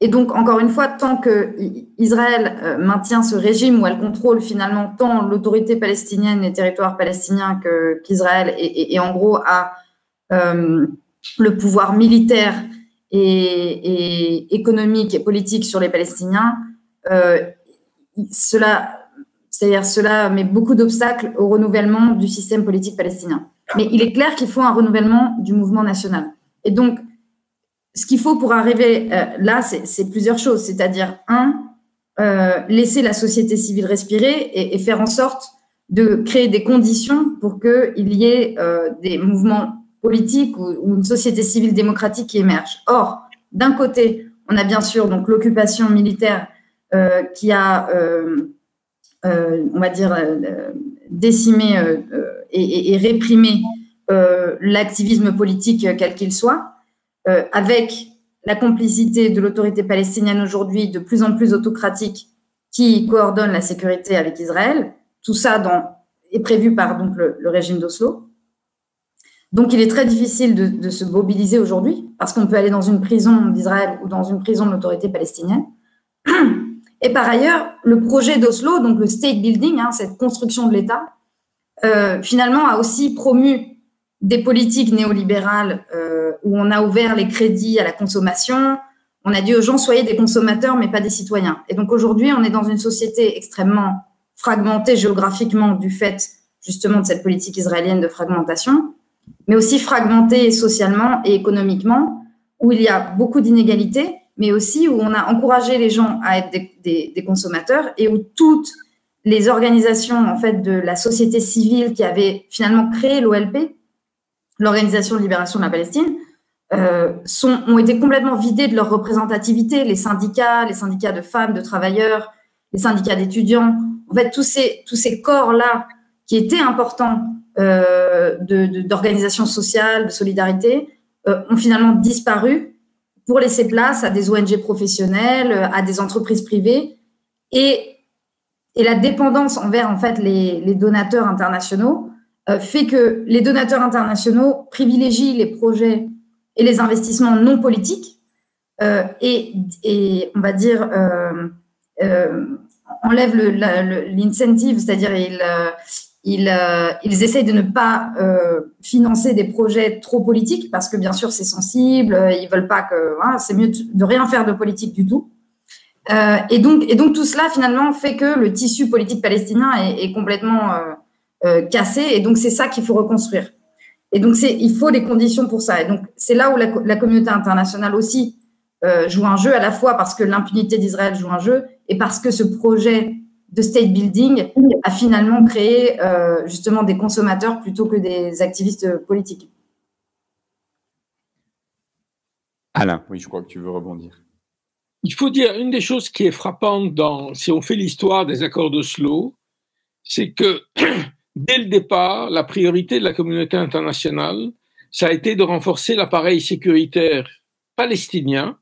Et donc, encore une fois, tant qu'Israël maintient ce régime où elle contrôle finalement tant l'autorité palestinienne, les territoires palestiniens qu'Israël, et en gros a le pouvoir militaire et économique et politique sur les Palestiniens, cela met beaucoup d'obstacles au renouvellement du système politique palestinien. Mais il est clair qu'il faut un renouvellement du mouvement national. Et donc, ce qu'il faut pour arriver là, c'est plusieurs choses. C'est-à-dire, laisser la société civile respirer et faire en sorte de créer des conditions pour qu'il y ait des mouvements politiques ou une société civile démocratique qui émerge. Or, d'un côté, on a bien sûr donc l'occupation militaire qui a, on va dire, décimé et réprimé l'activisme politique quel qu'il soit, avec la complicité de l'autorité palestinienne aujourd'hui de plus en plus autocratique qui coordonne la sécurité avec Israël. Tout ça est prévu par donc, le régime d'Oslo. Donc, il est très difficile de se mobiliser aujourd'hui parce qu'on peut aller dans une prison d'Israël ou dans une prison de l'autorité palestinienne. Et par ailleurs, le projet d'Oslo, donc le state building, cette construction de l'État, finalement a aussi promu des politiques néolibérales où on a ouvert les crédits à la consommation. On a dit aux gens, soyez des consommateurs, mais pas des citoyens. Et donc aujourd'hui, on est dans une société extrêmement fragmentée géographiquement du fait justement de cette politique israélienne de fragmentation, mais aussi fragmentée socialement et économiquement, où il y a beaucoup d'inégalités, mais aussi où on a encouragé les gens à être des consommateurs et où toutes les organisations en fait, de la société civile qui avaient finalement créé l'OLP, l'Organisation de libération de la Palestine, ont été complètement vidées de leur représentativité, les syndicats de femmes, de travailleurs, les syndicats d'étudiants, en fait tous ces corps-là qui étaient importants d'organisation sociale, de solidarité, ont finalement disparu pour laisser place à des ONG professionnelles, à des entreprises privées, et la dépendance envers en fait les donateurs internationaux fait que les donateurs internationaux privilégient les projets et les investissements non politiques et on va dire enlèvent l'incentive, c'est-à-dire ils essayent de ne pas financer des projets trop politiques parce que bien sûr c'est sensible, ils veulent pas que c'est mieux de rien faire de politique du tout. Et donc tout cela finalement fait que le tissu politique palestinien est complètement cassé et donc c'est ça qu'il faut reconstruire. Et donc il faut des conditions pour ça. Et donc c'est là où la communauté internationale aussi joue un jeu, à la fois parce que l'impunité d'Israël joue un jeu et parce que ce projet de state building a finalement créé justement des consommateurs plutôt que des activistes politiques. Alain, oui, je crois que tu veux rebondir. Il faut dire, une des choses qui est frappante si on fait l'histoire des accords d'Oslo, c'est que dès le départ, la priorité de la communauté internationale, ça a été de renforcer l'appareil sécuritaire palestinien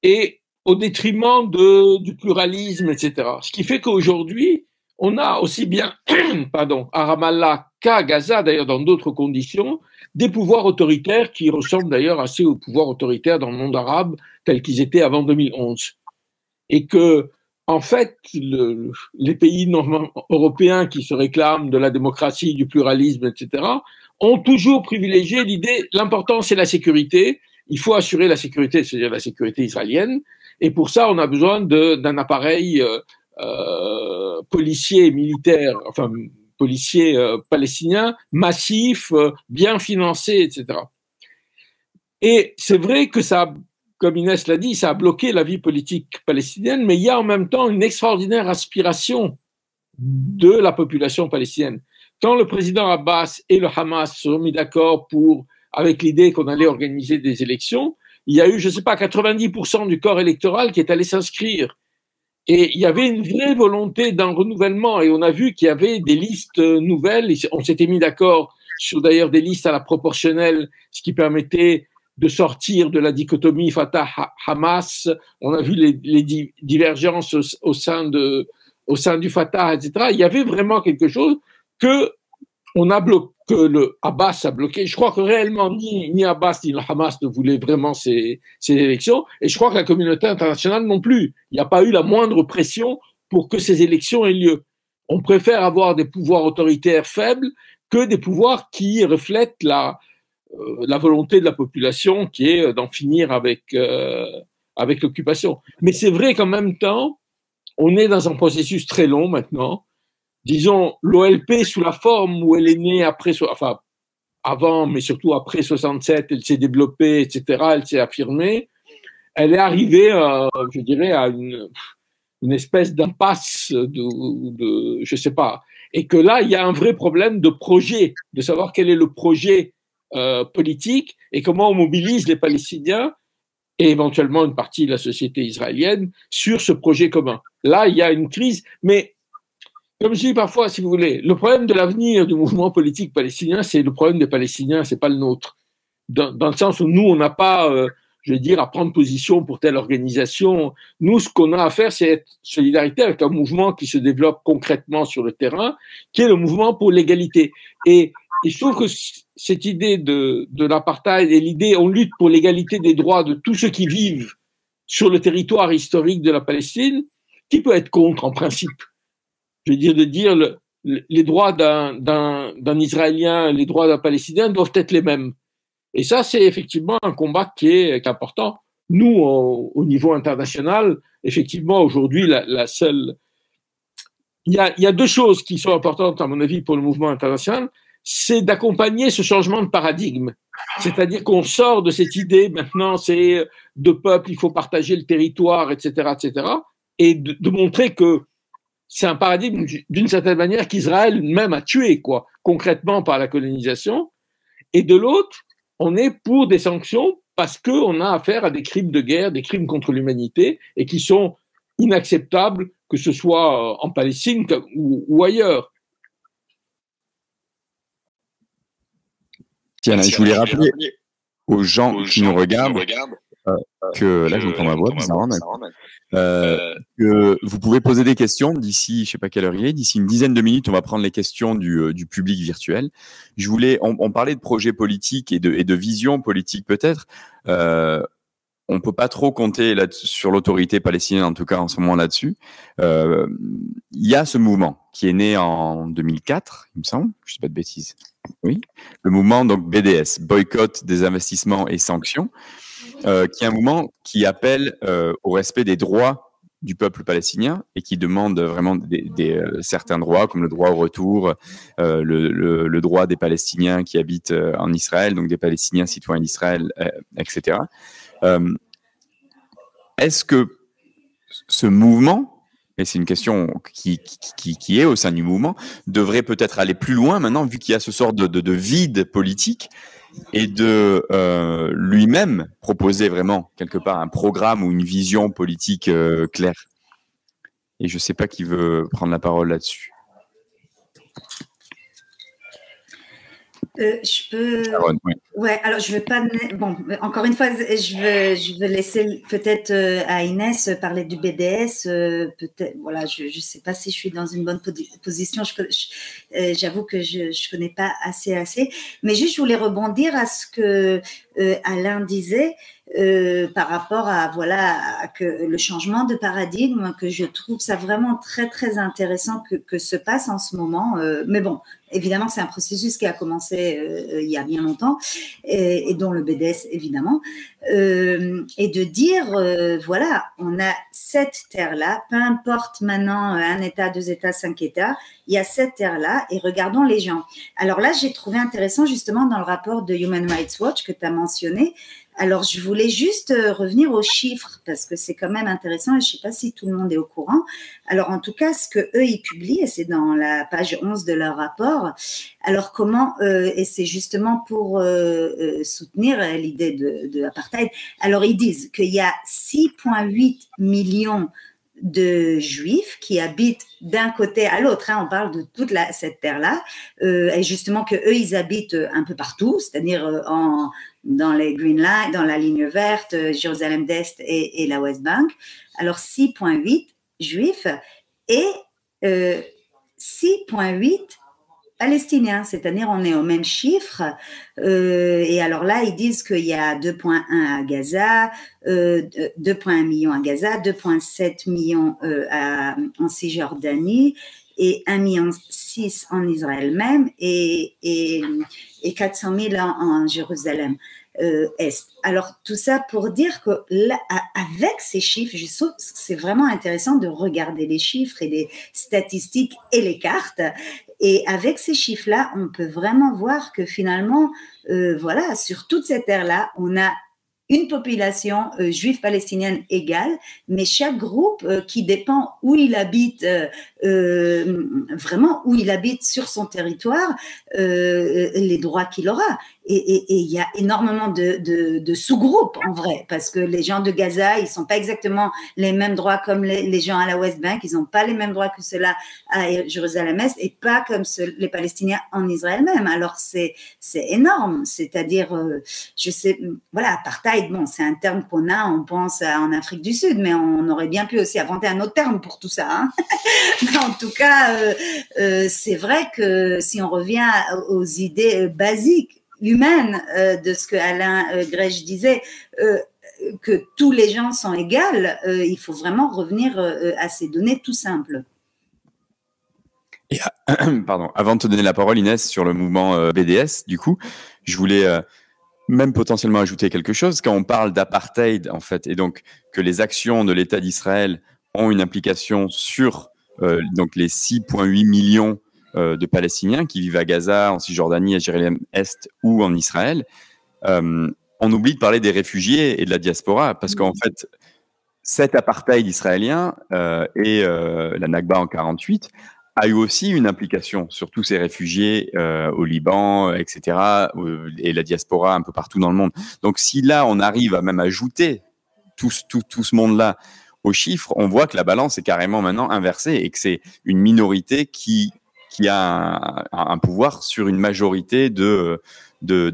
et au détriment du pluralisme, etc. Ce qui fait qu'aujourd'hui, on a aussi bien à Ramallah qu'à Gaza, d'ailleurs dans d'autres conditions, des pouvoirs autoritaires qui ressemblent d'ailleurs assez aux pouvoirs autoritaires dans le monde arabe tels qu'ils étaient avant 2011. Et que, en fait, les pays européens qui se réclament de la démocratie, du pluralisme, etc., ont toujours privilégié l'idée, l'important c'est la sécurité, il faut assurer la sécurité, c'est-à-dire la sécurité israélienne, et pour ça on a besoin d'un appareil policier et militaire, enfin policier palestinien, massif, bien financé, etc. Et c'est vrai que ça, comme Inès l'a dit, ça a bloqué la vie politique palestinienne, mais il y a en même temps une extraordinaire aspiration de la population palestinienne. quand le président Abbas et le Hamas se sont mis d'accord avec l'idée qu'on allait organiser des élections, il y a eu, je ne sais pas, 90% du corps électoral qui est allé s'inscrire. Et il y avait une vraie volonté d'un renouvellement. Et on a vu qu'il y avait des listes nouvelles. On s'était mis d'accord sur d'ailleurs des listes à la proportionnelle, ce qui permettait de sortir de la dichotomie Fatah-Hamas. On a vu les divergences au sein du Fatah, etc. Il y avait vraiment quelque chose que le Abbas a bloqué. Je crois que réellement ni Abbas ni le Hamas ne voulaient vraiment ces élections, et je crois que la communauté internationale non plus. Il n'y a pas eu la moindre pression pour que ces élections aient lieu. On préfère avoir des pouvoirs autoritaires faibles que des pouvoirs qui reflètent la volonté de la population, qui est d'en finir avec l'occupation. Mais c'est vrai qu'en même temps, on est dans un processus très long maintenant. Disons, l'OLP, sous la forme où elle est née avant, mais surtout après 67, elle s'est développée, etc., elle s'est affirmée, elle est arrivée, je dirais, à une espèce d'impasse je sais pas. Et que là, il y a un vrai problème de projet, de savoir quel est le projet politique et comment on mobilise les Palestiniens et éventuellement une partie de la société israélienne sur ce projet commun. Là, il y a une crise, mais comme je dis parfois, si vous voulez, le problème de l'avenir du mouvement politique palestinien, c'est le problème des Palestiniens, c'est pas le nôtre. Dans le sens où nous, on n'a pas, je veux dire, à prendre position pour telle organisation. Nous, ce qu'on a à faire, c'est être solidarité avec un mouvement qui se développe concrètement sur le terrain, qui est le mouvement pour l'égalité. Et je trouve que cette idée de l'apartheid et l'idée, on lutte pour l'égalité des droits de tous ceux qui vivent sur le territoire historique de la Palestine, qui peut être contre en principe? Je veux dire, les droits d'un Israélien, les droits d'un Palestinien doivent être les mêmes. Et ça, c'est effectivement un combat qui est important. Nous, au niveau international, effectivement, aujourd'hui, la seule... Il y a deux choses qui sont importantes, à mon avis, pour le mouvement international. C'est d'accompagner ce changement de paradigme. C'est-à-dire qu'on sort de cette idée, maintenant, c'est deux peuples, il faut partager le territoire, etc., etc., et de montrer que c'est un paradigme, d'une certaine manière, qu'Israël même a tué, quoi, concrètement par la colonisation. Et de l'autre, on est pour des sanctions parce qu'on a affaire à des crimes de guerre, des crimes contre l'humanité, et qui sont inacceptables, que ce soit en Palestine ou ailleurs. Tiens, je voulais rappeler aux gens qui nous regardent que là, j'entends ma voix bizarrement. Que vous pouvez poser des questions d'ici, je sais pas quelle heure il est, d'ici une dizaine de minutes, on va prendre les questions du public virtuel. On parlait de projets politiques et de vision politique peut-être. On peut pas trop compter sur l'autorité palestinienne, en tout cas en ce moment là-dessus. Il y a ce mouvement qui est né en 2004, il me semble, je sais pas de bêtises. Oui, le mouvement donc BDS, boycott des investissements et sanctions, qui est un mouvement qui appelle au respect des droits du peuple palestinien et qui demande vraiment certains droits comme le droit au retour, le droit des Palestiniens qui habitent en Israël, donc des Palestiniens citoyens d'Israël, etc. Est-ce que ce mouvement, et c'est une question qui est au sein du mouvement, devrait peut-être aller plus loin maintenant, vu qu'il y a ce sort de vide politique, et de lui-même proposer vraiment quelque part un programme ou une vision politique claire? Et je ne sais pas qui veut prendre la parole là-dessus. Je peux. Sharon, oui. Ouais, alors je veux pas. Bon, encore une fois, je veux laisser peut-être à Inès parler du BDS. Peut-être, voilà, je sais pas si je suis dans une bonne position. J'avoue que je connais pas assez. Mais juste, je voulais rebondir à ce que Alain disait par rapport à que le changement de paradigme, que je trouve ça vraiment très très intéressant que se passe en ce moment. Mais bon, évidemment, c'est un processus qui a commencé il y a bien longtemps et dont le BDS évidemment. Et de dire voilà, on a cette terre-là, peu importe maintenant un État, 2 États, 5 États, il y a cette terre-là et regardons les gens. Alors là, j'ai trouvé intéressant justement dans le rapport de Human Rights Watch que tu as mentionné, Alors, je voulais juste revenir aux chiffres parce que c'est quand même intéressant et je ne sais pas si tout le monde est au courant. Alors, en tout cas, ce que eux ils publient, et c'est dans la page 11 de leur rapport. Alors, et c'est justement pour soutenir l'idée de l'apartheid. Alors, ils disent qu'il y a 6,8 millions de juifs qui habitent d'un côté à l'autre, hein, on parle de toute cette terre-là, et justement que eux ils habitent un peu partout, c'est-à-dire dans les Green Line, dans la ligne verte, Jérusalem d'Est et la West Bank. Alors 6,8 juifs et 6,8 Palestiniens, c'est-à-dire on est au même chiffre. Et alors là, ils disent qu'il y a 2,1 à Gaza, 2,1 millions à Gaza, 2,7 millions en Cisjordanie et 1,6 million en Israël même et 400 000 en Jérusalem Est. Alors tout ça pour dire que là, avec ces chiffres, je trouve que c'est vraiment intéressant de regarder les chiffres et les statistiques et les cartes. Et avec ces chiffres-là, on peut vraiment voir que finalement, voilà, sur toute cette terre-là, on a une population juive palestinienne égale, mais chaque groupe qui dépend où il habite, vraiment où il habite sur son territoire, les droits qu'il aura. Et il y a énormément de sous-groupes en vrai, parce que les gens de Gaza, ils sont pas exactement les mêmes droits comme les gens à la West Bank, ils n'ont pas les mêmes droits que ceux-là à Jérusalem-Est et pas comme les Palestiniens en Israël même. Alors c'est énorme, c'est-à-dire, je sais, voilà, apartheid, bon, c'est un terme qu'on a, on pense en Afrique du Sud, mais on aurait bien pu aussi inventer un autre terme pour tout ça. Hein. Mais en tout cas, c'est vrai que si on revient aux idées basiques, humaine de ce que Alain Grèche disait, que tous les gens sont égaux, il faut vraiment revenir à ces données tout simples. Et, pardon, avant de te donner la parole, Inès, sur le mouvement BDS, du coup, je voulais même potentiellement ajouter quelque chose. Quand on parle d'apartheid, en fait, et donc que les actions de l'État d'Israël ont une implication sur donc les 6,8 millions de Palestiniens qui vivent à Gaza, en Cisjordanie, à Jérusalem-Est ou en Israël, on oublie de parler des réfugiés et de la diaspora, parce qu'en fait, cet apartheid israélien et la Nakba en 48 a eu aussi une implication sur tous ces réfugiés au Liban, etc., et la diaspora un peu partout dans le monde. Donc si là, on arrive à même ajouter tout ce monde-là aux chiffres, on voit que la balance est carrément maintenant inversée et que c'est une minorité qui a un pouvoir sur une majorité de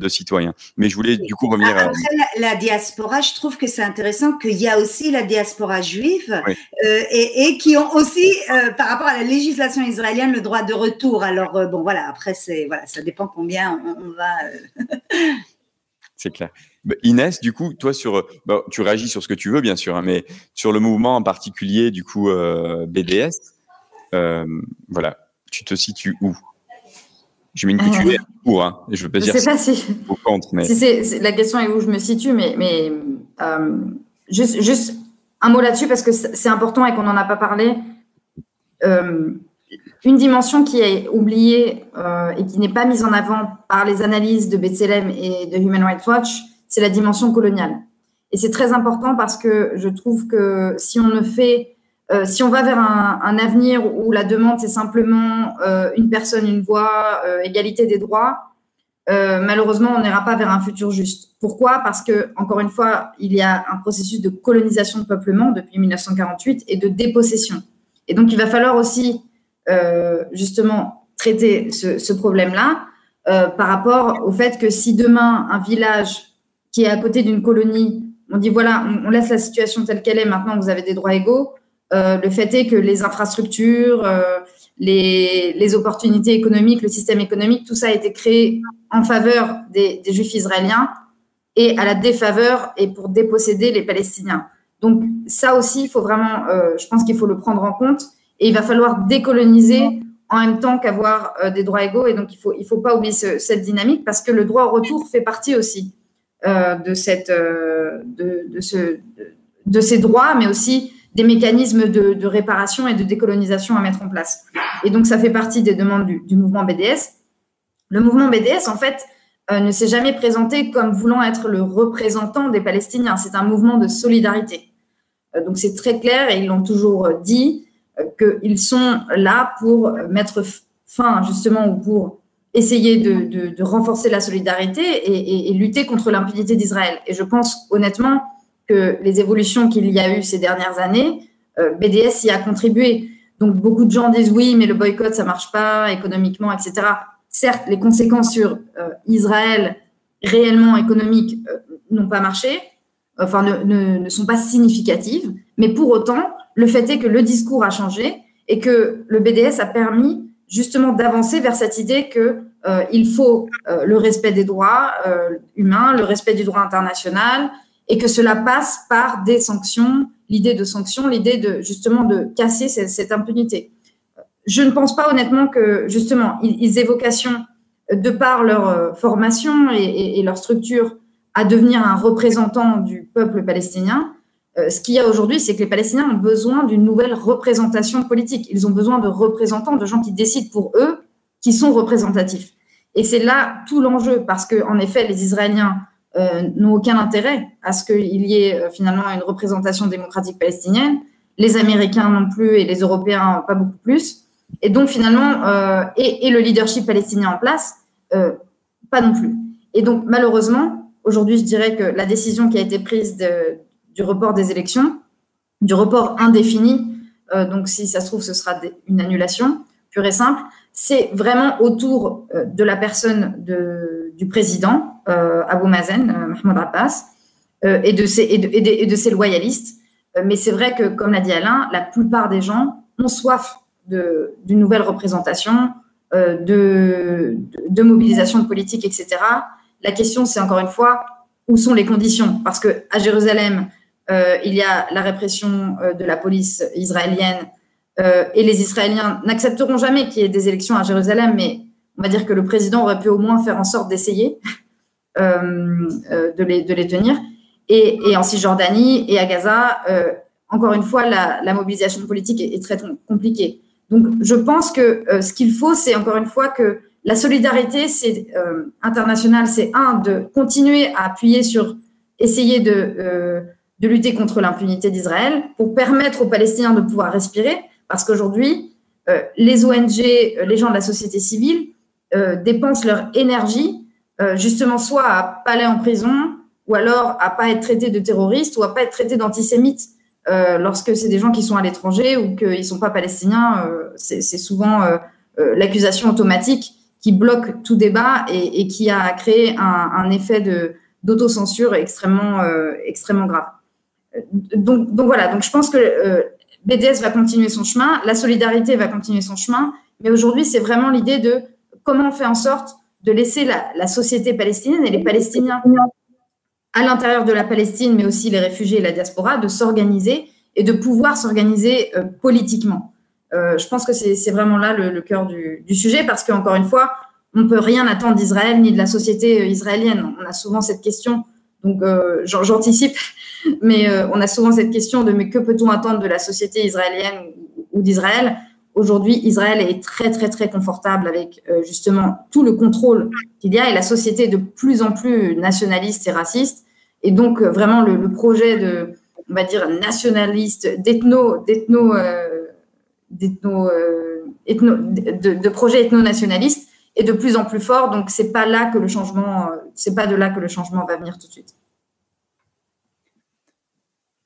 citoyens. Mais je voulais du coup revenir Après, la diaspora, je trouve que c'est intéressant qu'il y a aussi la diaspora juive, oui. et qui ont aussi, par rapport à la législation israélienne, le droit de retour. Alors, bon, voilà, après, voilà, ça dépend combien on va… C'est clair. Inès, du coup, toi, tu réagis sur ce que tu veux, bien sûr, hein, mais sur le mouvement en particulier, du coup, BDS, voilà. Tu te situes où? Je mets une que tu es où, hein, et je veux pas dire sais pas si au contre, mais… la question est où je me situe, mais juste un mot là-dessus parce que c'est important et qu'on n'en a pas parlé. Une dimension qui est oubliée et qui n'est pas mise en avant par les analyses de B'Tselem et de Human Rights Watch, c'est la dimension coloniale. Et c'est très important parce que je trouve que si on va vers un avenir où la demande, c'est simplement une personne, une voix, égalité des droits, malheureusement, on n'ira pas vers un futur juste. Pourquoi? Parce que, encore une fois, il y a un processus de colonisation de peuplement depuis 1948 et de dépossession. Et donc, il va falloir aussi, justement, traiter ce problème-là par rapport au fait que si demain, un village qui est à côté d'une colonie, on dit, voilà, on laisse la situation telle qu'elle est, maintenant vous avez des droits égaux, le fait est que les infrastructures, les opportunités économiques, le système économique, tout ça a été créé en faveur des Juifs israéliens et à la défaveur et pour déposséder les Palestiniens. Donc ça aussi, il faut vraiment, je pense qu'il faut le prendre en compte et il va falloir décoloniser en même temps qu'avoir des droits égaux. Et donc il faut pas oublier cette dynamique parce que le droit au retour fait partie aussi de ces droits, mais aussi des mécanismes de réparation et de décolonisation à mettre en place. Et donc, ça fait partie des demandes du mouvement BDS. Le mouvement BDS, en fait, ne s'est jamais présenté comme voulant être le représentant des Palestiniens. C'est un mouvement de solidarité. Donc c'est très clair et ils l'ont toujours dit qu'ils sont là pour mettre fin justement ou pour essayer de renforcer la solidarité et lutter contre l'impunité d'Israël. Et je pense honnêtement que les évolutions qu'il y a eu ces dernières années, BDS y a contribué. Donc beaucoup de gens disent oui, mais le boycott ça marche pas économiquement, etc. Certes, les conséquences sur Israël réellement économiques n'ont pas marché, enfin ne sont pas significatives, mais pour autant, le fait est que le discours a changé et que le BDS a permis justement d'avancer vers cette idée qu'il faut le respect des droits humains, le respect du droit international, et que cela passe par des sanctions, l'idée de sanctions, l'idée de justement de casser cette impunité. Je ne pense pas honnêtement que justement ils aient vocation, de par leur formation et leur structure, à devenir un représentant du peuple palestinien. Ce qu'il y a aujourd'hui, c'est que les Palestiniens ont besoin d'une nouvelle représentation politique. Ils ont besoin de représentants, de gens qui décident pour eux, qui sont représentatifs. Et c'est là tout l'enjeu, parce qu'en effet, les Israéliens n'ont aucun intérêt à ce qu'il y ait finalement une représentation démocratique palestinienne. Les Américains non plus et les Européens pas beaucoup plus. Et donc finalement, et le leadership palestinien en place, pas non plus. Et donc malheureusement, aujourd'hui, je dirais que la décision qui a été prise du report des élections, du report indéfini, donc si ça se trouve, ce sera une annulation pure et simple, c'est vraiment autour de la personne du président, Abou Mazen, Mahmoud Abbas, et de ses loyalistes. Mais c'est vrai que, comme l'a dit Alain, la plupart des gens ont soif d'une nouvelle représentation, de mobilisation politique, etc. La question, c'est encore une fois, où sont les conditions? Parce qu'à Jérusalem, il y a la répression de la police israélienne et les Israéliens n'accepteront jamais qu'il y ait des élections à Jérusalem, mais on va dire que le président aurait pu au moins faire en sorte d'essayer de les tenir. Et en Cisjordanie et à Gaza, encore une fois, la mobilisation politique est très compliquée. Donc, je pense que ce qu'il faut, c'est encore une fois que la solidarité internationale, c'est de continuer à appuyer sur essayer de lutter contre l'impunité d'Israël pour permettre aux Palestiniens de pouvoir respirer, parce qu'aujourd'hui, les ONG, les gens de la société civile dépensent leur énergie justement soit à pas aller en prison ou alors à pas être traités de terroristes ou à pas être traités d'antisémites lorsque c'est des gens qui sont à l'étranger ou qu'ils ne sont pas palestiniens. C'est souvent l'accusation automatique qui bloque tout débat et qui a créé un effet d'autocensure extrêmement grave. Donc voilà, donc je pense que BDS va continuer son chemin, la solidarité va continuer son chemin, mais aujourd'hui, c'est vraiment l'idée de comment on fait en sorte de laisser la société palestinienne et les Palestiniens à l'intérieur de la Palestine, mais aussi les réfugiés et la diaspora, de s'organiser et de pouvoir s'organiser politiquement. Je pense que c'est vraiment là le cœur du sujet, parce qu'encore une fois, on ne peut rien attendre d'Israël ni de la société israélienne. On a souvent cette question, donc j'anticipe, mais on a souvent cette question de mais que peut-on attendre de la société israélienne ou d'Israël? Aujourd'hui, Israël est très, très, très confortable avec justement tout le contrôle qu'il y a, et la société est de plus en plus nationaliste et raciste. Et donc, vraiment, le projet on va dire, nationaliste, de projet ethno-nationaliste est de plus en plus fort. Donc, c'est pas de là que le changement va venir tout de suite.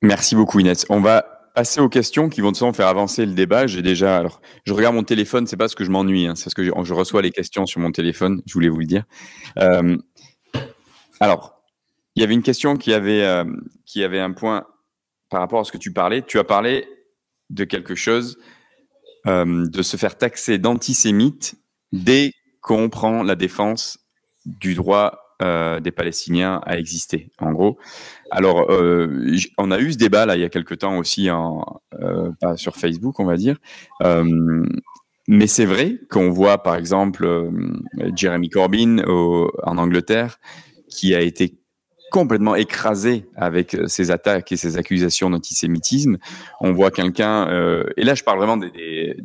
Merci beaucoup, Inès. On va passer aux questions qui vont de toute façon faire avancer le débat. Alors, je regarde mon téléphone, c'est pas parce que je m'ennuie, c'est parce que je reçois les questions sur mon téléphone. Je voulais vous le dire. Alors, il y avait une question qui avait un point par rapport à ce que tu parlais. Tu as parlé de quelque chose, de se faire taxer d'antisémite dès qu'on prend la défense du droit des Palestiniens à exister, en gros. Alors, on a eu ce débat là il y a quelque temps aussi, pas sur Facebook, on va dire. Mais c'est vrai qu'on voit, par exemple, Jeremy Corbyn en Angleterre, qui a été complètement écrasé avec ces attaques et ces accusations d'antisémitisme. On voit quelqu'un, et là je parle vraiment des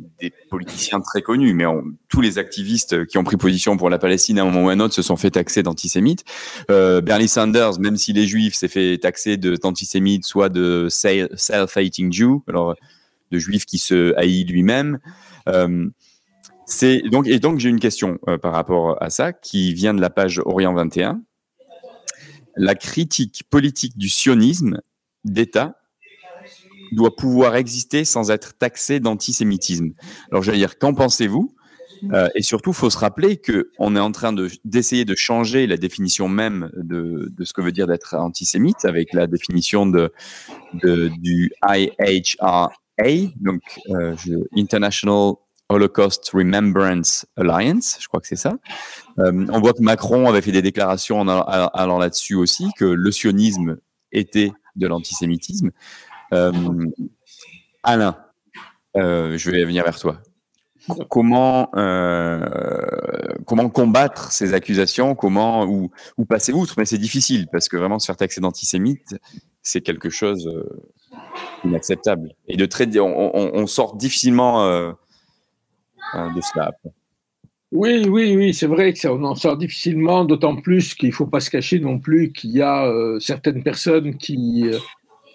politiciens très connus, mais tous les activistes qui ont pris position pour la Palestine à un moment ou à un autre se sont fait taxer d'antisémites. Bernie Sanders, même s'il est juif, s'est fait taxer d'antisémite, soit de self-hating Jew, alors de juif qui se haït lui-même. Donc j'ai une question par rapport à ça qui vient de la page Orient 21. La critique politique du sionisme d'État doit pouvoir exister sans être taxée d'antisémitisme. Alors, j'allais dire, qu'en pensez-vous ? Et surtout, il faut se rappeler qu'on est en train d'essayer de changer la définition même de ce que veut dire d'être antisémite avec la définition du IHRA, donc International Holocaust Remembrance Alliance, je crois que c'est ça. On voit que Macron avait fait des déclarations allant là-dessus aussi, que le sionisme était de l'antisémitisme. Alain, je vais venir vers toi. Comment combattre ces accusations, ou passer outre? Mais c'est difficile, parce que vraiment se faire taxer d'antisémite, c'est quelque chose d'inacceptable. Et on sort difficilement de cela après. Oui, c'est vrai qu'on en sort difficilement, d'autant plus qu'il ne faut pas se cacher non plus qu'il y a certaines personnes qui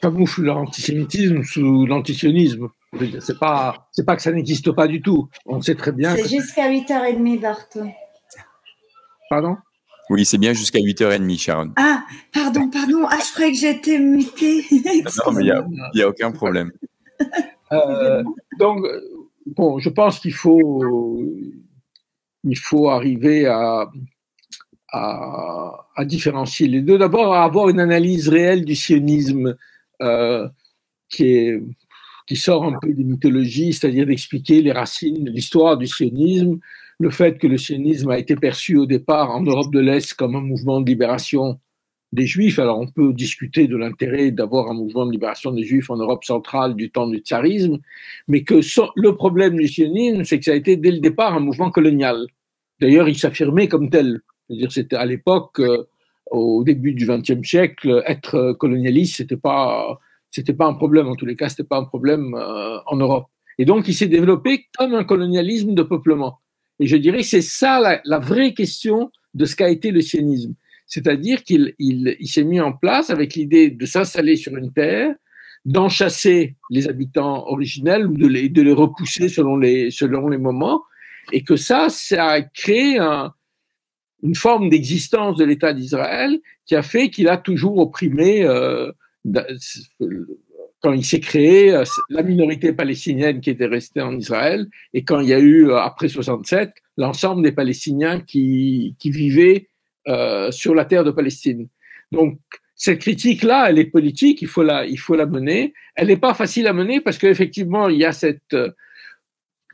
camouflent leur antisémitisme sous l'antisionisme. C'est pas que ça n'existe pas du tout. On sait très bien. C'est jusqu'à 8h30, Bartho. Pardon ? Oui, c'est bien jusqu'à 8h30, Sharon. Ah, pardon. Ah, je croyais que j'étais mutée. Non, mais il n'y a aucun problème. Donc, bon, je pense qu'il faut arriver à différencier les deux. D'abord, à avoir une analyse réelle du sionisme qui sort un peu des mythologies, c'est-à-dire d'expliquer les racines, l'histoire du sionisme, le fait que le sionisme a été perçu au départ en Europe de l'Est comme un mouvement de libération des Juifs. Alors, on peut discuter de l'intérêt d'avoir un mouvement de libération des Juifs en Europe centrale du temps du tsarisme, mais que le problème du sionisme, c'est que ça a été dès le départ un mouvement colonial. D'ailleurs, il s'affirmait comme tel. C'est-à-dire, c'était à l'époque, au début du XXe siècle, être colonialiste, c'était pas un problème. En tous les cas, c'était pas un problème en Europe. Et donc, il s'est développé comme un colonialisme de peuplement. Et je dirais que c'est ça la vraie question de ce qu'a été le sionisme. C'est-à-dire qu'il s'est mis en place avec l'idée de s'installer sur une terre, d'en chasser les habitants originels ou de les repousser selon les moments, et que ça a créé une forme d'existence de l'État d'Israël qui a fait qu'il a toujours opprimé, quand il s'est créé, la minorité palestinienne qui était restée en Israël, et quand il y a eu, après 67, l'ensemble des Palestiniens qui vivaient sur la terre de Palestine. Donc, cette critique-là, elle est politique, il faut la mener. Elle n'est pas facile à mener parce qu'effectivement, il y a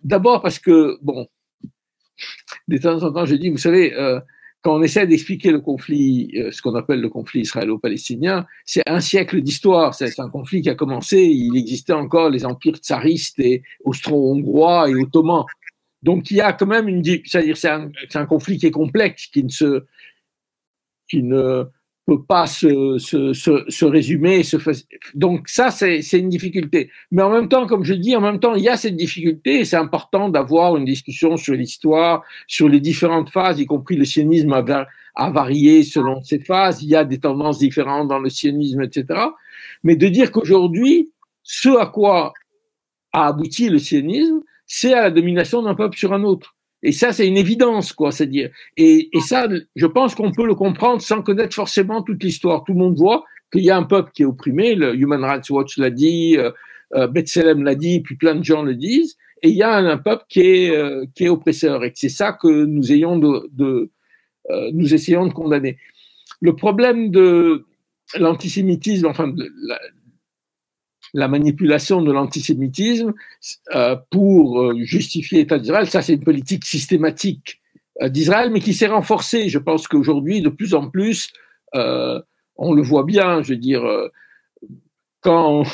d'abord parce que, bon, de temps en temps, je dis, vous savez, quand on essaie d'expliquer le conflit, ce qu'on appelle le conflit israélo-palestinien, c'est un siècle d'histoire. C'est un conflit qui a commencé, il existait encore les empires tsaristes et austro-hongrois et ottomans. Donc, il y a quand même c'est-à-dire c'est un conflit qui est complexe, qui ne peut pas se résumer. Donc ça, c'est une difficulté. Mais en même temps, comme je dis, il y a cette difficulté et c'est important d'avoir une discussion sur l'histoire, sur les différentes phases, y compris le sionisme a varié selon ces phases. Il y a des tendances différentes dans le sionisme, etc. Mais de dire qu'aujourd'hui, ce à quoi a abouti le sionisme, c'est à la domination d'un peuple sur un autre. Et ça, c'est une évidence, quoi. C'est-à-dire, et ça, je pense qu'on peut le comprendre sans connaître forcément toute l'histoire. Tout le monde voit qu'il y a un peuple qui est opprimé. Le Human Rights Watch l'a dit, B'Tselem l'a dit, puis plein de gens le disent. Et il y a un peuple qui est oppresseur. Et c'est ça que nous essayons de condamner. Le problème de l'antisémitisme, enfin, la manipulation de l'antisémitisme pour justifier l'État d'Israël, ça c'est une politique systématique d'Israël, mais qui s'est renforcée. Je pense qu'aujourd'hui, de plus en plus, on le voit bien, je veux dire, quand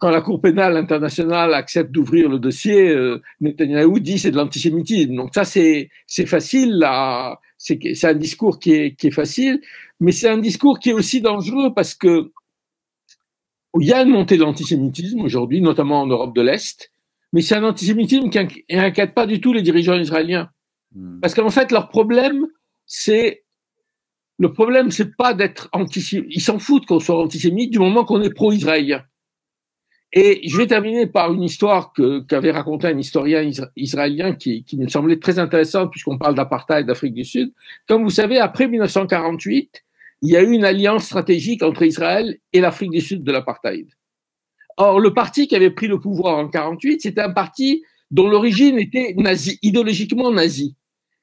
la Cour pénale internationale accepte d'ouvrir le dossier, Netanyahou dit c'est de l'antisémitisme. Donc ça c'est facile, c'est un discours qui est facile. Mais c'est un discours qui est aussi dangereux parce que il y a une montée de l'antisémitisme aujourd'hui, notamment en Europe de l'Est, mais c'est un antisémitisme qui n'inquiète pas du tout les dirigeants israéliens. Parce qu'en fait, leur problème, c'est pas d'être antisémite. Ils s'en foutent qu'on soit antisémite du moment qu'on est pro-israélien. Et je vais terminer par une histoire qu'avait raconté un historien israélien qui me semblait très intéressante puisqu'on parle d'apartheid d'Afrique du Sud. Comme vous savez, après 1948, il y a eu une alliance stratégique entre Israël et l'Afrique du Sud de l'apartheid. Or, le parti qui avait pris le pouvoir en 1948, c'était un parti dont l'origine était nazie, idéologiquement nazie.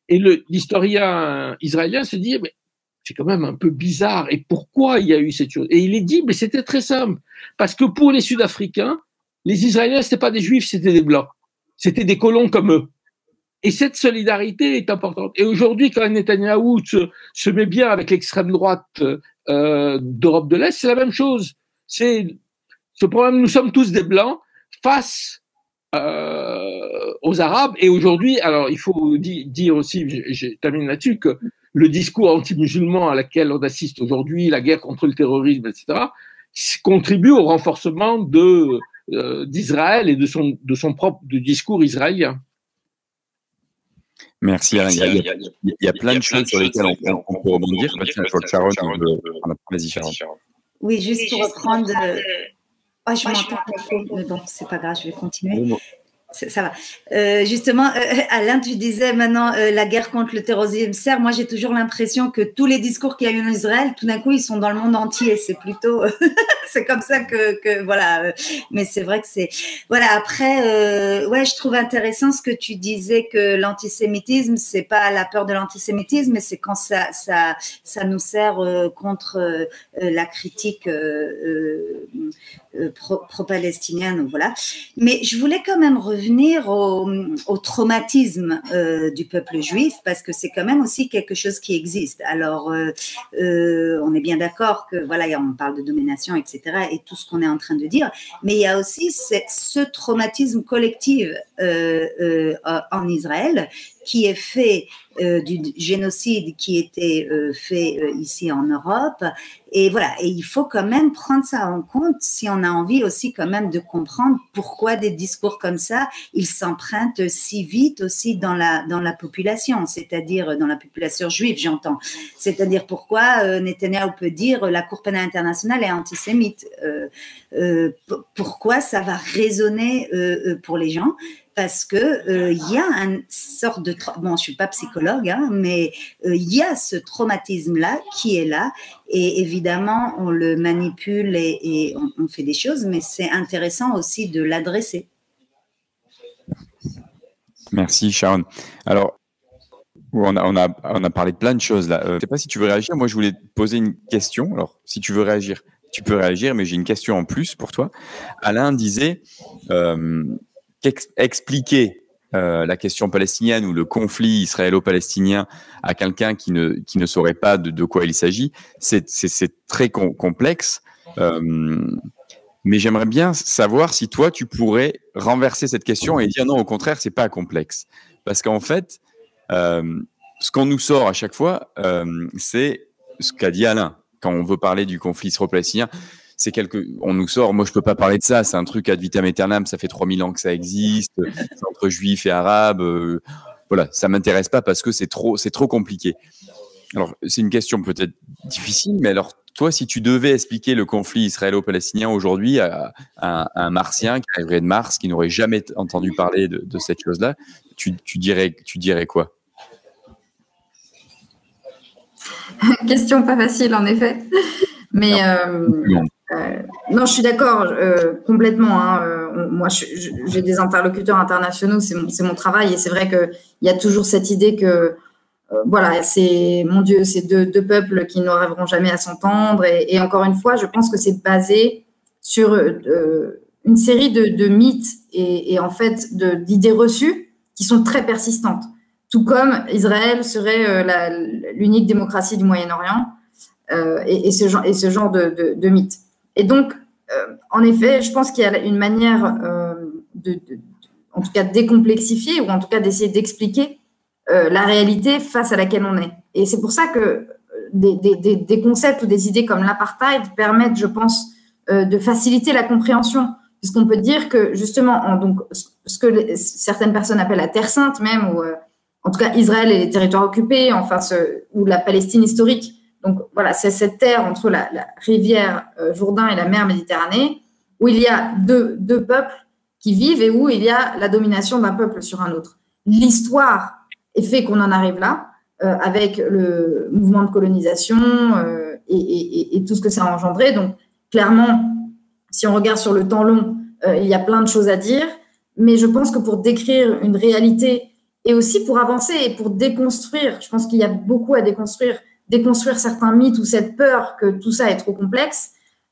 Et l'historien israélien se dit, mais c'est quand même un peu bizarre. Et pourquoi il y a eu cette chose? Et il est dit, mais c'était très simple. Parce que pour les Sud-Africains, les Israéliens, c'était pas des Juifs, c'était des Blancs. C'était des colons comme eux. Et cette solidarité est importante. Et aujourd'hui, quand Netanyahou se met bien avec l'extrême droite d'Europe de l'Est, c'est la même chose. C'est ce problème. Nous sommes tous des Blancs face aux Arabes. Et aujourd'hui, alors il faut dire aussi, je termine là-dessus, que le discours anti-musulman à laquelle on assiste aujourd'hui, la guerre contre le terrorisme, etc., contribue au renforcement d'Israël et de son propre discours israélien. Merci Alain. Il y a plein de choses sur lesquelles on peut rebondir. Tiens, je vois que Sharon, vas-y Sharon. Oui, juste pour reprendre. Oh, je m'entends pas, mais bon, c'est pas grave, je vais continuer. Ça va. Justement, Alain, tu disais maintenant la guerre contre le terrorisme sert. Moi, j'ai toujours l'impression que tous les discours qu'il y a eu en Israël, tout d'un coup, ils sont dans le monde entier. C'est plutôt, c'est comme ça que voilà. Mais c'est vrai que c'est, voilà. Après, ouais, je trouve intéressant ce que tu disais que l'antisémitisme, c'est pas la peur de l'antisémitisme, mais c'est quand ça nous sert contre la critique pro-palestinienne, voilà. Mais je voulais quand même revenir au traumatisme du peuple juif, parce que c'est quand même aussi quelque chose qui existe. Alors, on est bien d'accord que, voilà, on parle de domination, etc., et tout ce qu'on est en train de dire, mais il y a aussi ce traumatisme collectif en Israël qui est fait du génocide qui était fait ici en Europe. Et voilà, et il faut quand même prendre ça en compte si on a envie aussi quand même de comprendre pourquoi des discours comme ça, ils s'empruntent si vite aussi dans la population, c'est-à-dire dans la population juive, j'entends. C'est-à-dire pourquoi Netanyahou peut dire la Cour pénale internationale est antisémite. Pourquoi ça va résonner pour les gens? Parce que il y a une sorte de bon, je suis pas psychologue, hein, mais il y a ce traumatisme-là qui est là, et évidemment on le manipule et on fait des choses, mais c'est intéressant aussi de l'adresser. Merci Sharon. Alors on a parlé de plein de choses là. Je ne sais pas si tu veux réagir. Moi je voulais te poser une question. Alors si tu veux réagir, tu peux réagir, mais j'ai une question en plus pour toi. Alain disait expliquer la question palestinienne ou le conflit israélo-palestinien à quelqu'un qui ne saurait pas de quoi il s'agit, c'est très complexe. Mais j'aimerais bien savoir si toi, tu pourrais renverser cette question et dire non, au contraire, c'est pas complexe. Parce qu'en fait, ce qu'on nous sort à chaque fois, c'est ce qu'a dit Alain. Quand on veut parler du conflit israélo-palestinien, on nous sort, moi je peux pas parler de ça, c'est un truc ad vitam aeternam, ça fait 3000 ans que ça existe, c'est entre juifs et arabes, voilà, ça m'intéresse pas parce que c'est trop compliqué. Alors, c'est une question peut-être difficile, mais alors, toi, si tu devais expliquer le conflit israélo-palestinien aujourd'hui à un martien qui arriverait de Mars, qui n'aurait jamais entendu parler de cette chose-là, tu dirais quoi? Question pas facile, en effet. Mais non, je suis d'accord complètement. Hein. Moi, j'ai des interlocuteurs internationaux, c'est mon travail, et c'est vrai qu'il y a toujours cette idée que voilà, c'est mon Dieu, c'est deux peuples qui n'arriveront jamais à s'entendre. Et encore une fois, je pense que c'est basé sur une série de mythes et en fait d'idées reçues qui sont très persistantes. Tout comme Israël serait l'unique démocratie du Moyen-Orient et ce genre de mythes. Et donc, en effet, je pense qu'il y a une manière en tout cas décomplexifier ou en tout cas d'essayer d'expliquer la réalité face à laquelle on est. Et c'est pour ça que des concepts ou des idées comme l'apartheid permettent, je pense, de faciliter la compréhension. Puisqu'on peut dire que, justement, donc, ce que certaines personnes appellent la Terre Sainte même, ou en tout cas Israël et les territoires occupés, enfin, ou la Palestine historique. Donc, voilà, c'est cette terre entre la rivière Jourdain et la mer Méditerranée, où il y a deux peuples qui vivent et où il y a la domination d'un peuple sur un autre. L'histoire fait qu'on en arrive là, avec le mouvement de colonisation et tout ce que ça a engendré. Donc, clairement, si on regarde sur le temps long, il y a plein de choses à dire, mais je pense que pour décrire une réalité et aussi pour avancer et pour déconstruire, je pense qu'il y a beaucoup à déconstruire certains mythes ou cette peur que tout ça est trop complexe,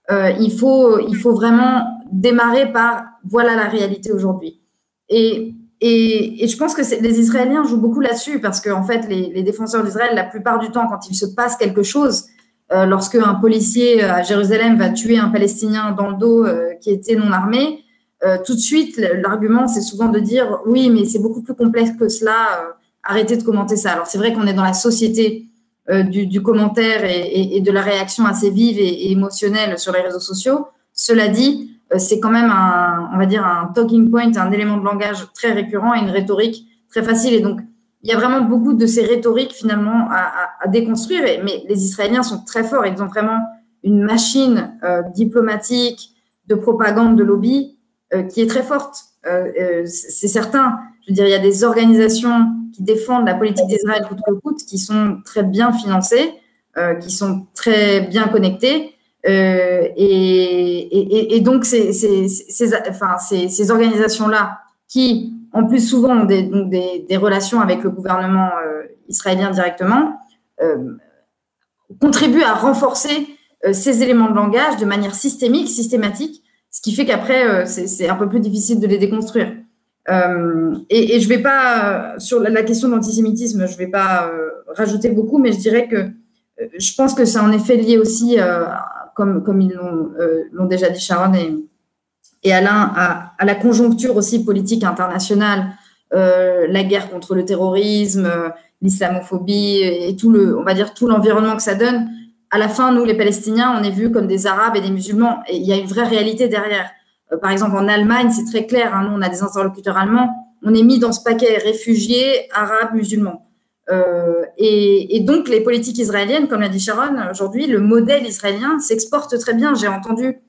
il faut vraiment démarrer par voilà la réalité aujourd'hui. Et je pense que les Israéliens jouent beaucoup là-dessus parce qu'en fait, les défenseurs d'Israël, la plupart du temps, quand il se passe quelque chose, lorsque un policier à Jérusalem va tuer un Palestinien dans le dos qui était non armé, tout de suite, l'argument, c'est souvent de dire oui, mais c'est beaucoup plus complexe que cela, arrêtez de commenter ça. Alors, c'est vrai qu'on est dans la société du commentaire et de la réaction assez vive et émotionnelle sur les réseaux sociaux. Cela dit, c'est quand même on va dire un talking point, un élément de langage très récurrent et une rhétorique très facile. Et donc, il y a vraiment beaucoup de ces rhétoriques finalement à déconstruire. Mais les Israéliens sont très forts. Ils ont vraiment une machine diplomatique, de propagande, de lobby qui est très forte. C'est certain. Je veux dire, il y a des organisations qui défendent la politique d'Israël coûte que coûte, qui sont très bien financées, qui sont très bien connectées. Et donc, ces organisations-là qui, en plus, souvent ont des relations avec le gouvernement israélien directement, contribuent à renforcer ces éléments de langage de manière systématique, ce qui fait qu'après, c'est un peu plus difficile de les déconstruire. Et je ne vais pas, sur la question de l'antisémitisme, je ne vais pas rajouter beaucoup, mais je dirais que je pense que c'est en effet lié aussi, comme ils l'ont déjà dit Sharon et Alain, à la conjoncture aussi politique internationale, la guerre contre le terrorisme, l'islamophobie et on va dire tout l'environnement que ça donne. À la fin, nous, les Palestiniens, on est vus comme des Arabes et des musulmans. Et il y a une vraie réalité derrière. Par exemple, en Allemagne, c'est très clair. Nous, on a des interlocuteurs allemands. On est mis dans ce paquet réfugiés, arabes, musulmans. Et donc, les politiques israéliennes, comme l'a dit Sharon, aujourd'hui, le modèle israélien s'exporte très bien. J'ai entendu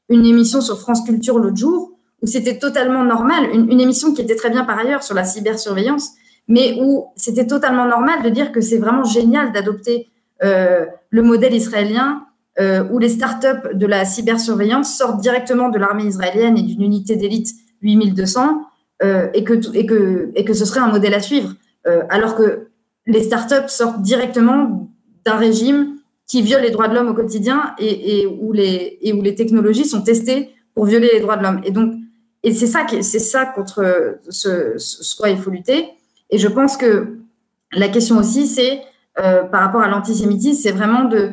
une émission sur France Culture l'autre jour où c'était totalement normal, une émission qui était très bien par ailleurs sur la cybersurveillance, mais où c'était totalement normal de dire que c'est vraiment génial d'adopter le modèle israélien où les startups de la cybersurveillance sortent directement de l'armée israélienne et d'une unité d'élite 8200 et que ce serait un modèle à suivre. Alors que les startups sortent directement d'un régime qui viole les droits de l'homme au quotidien et où les technologies sont testées pour violer les droits de l'homme. Et c'est ça contre ce quoi il faut lutter. Et je pense que la question aussi, c'est par rapport à l'antisémitisme, c'est vraiment de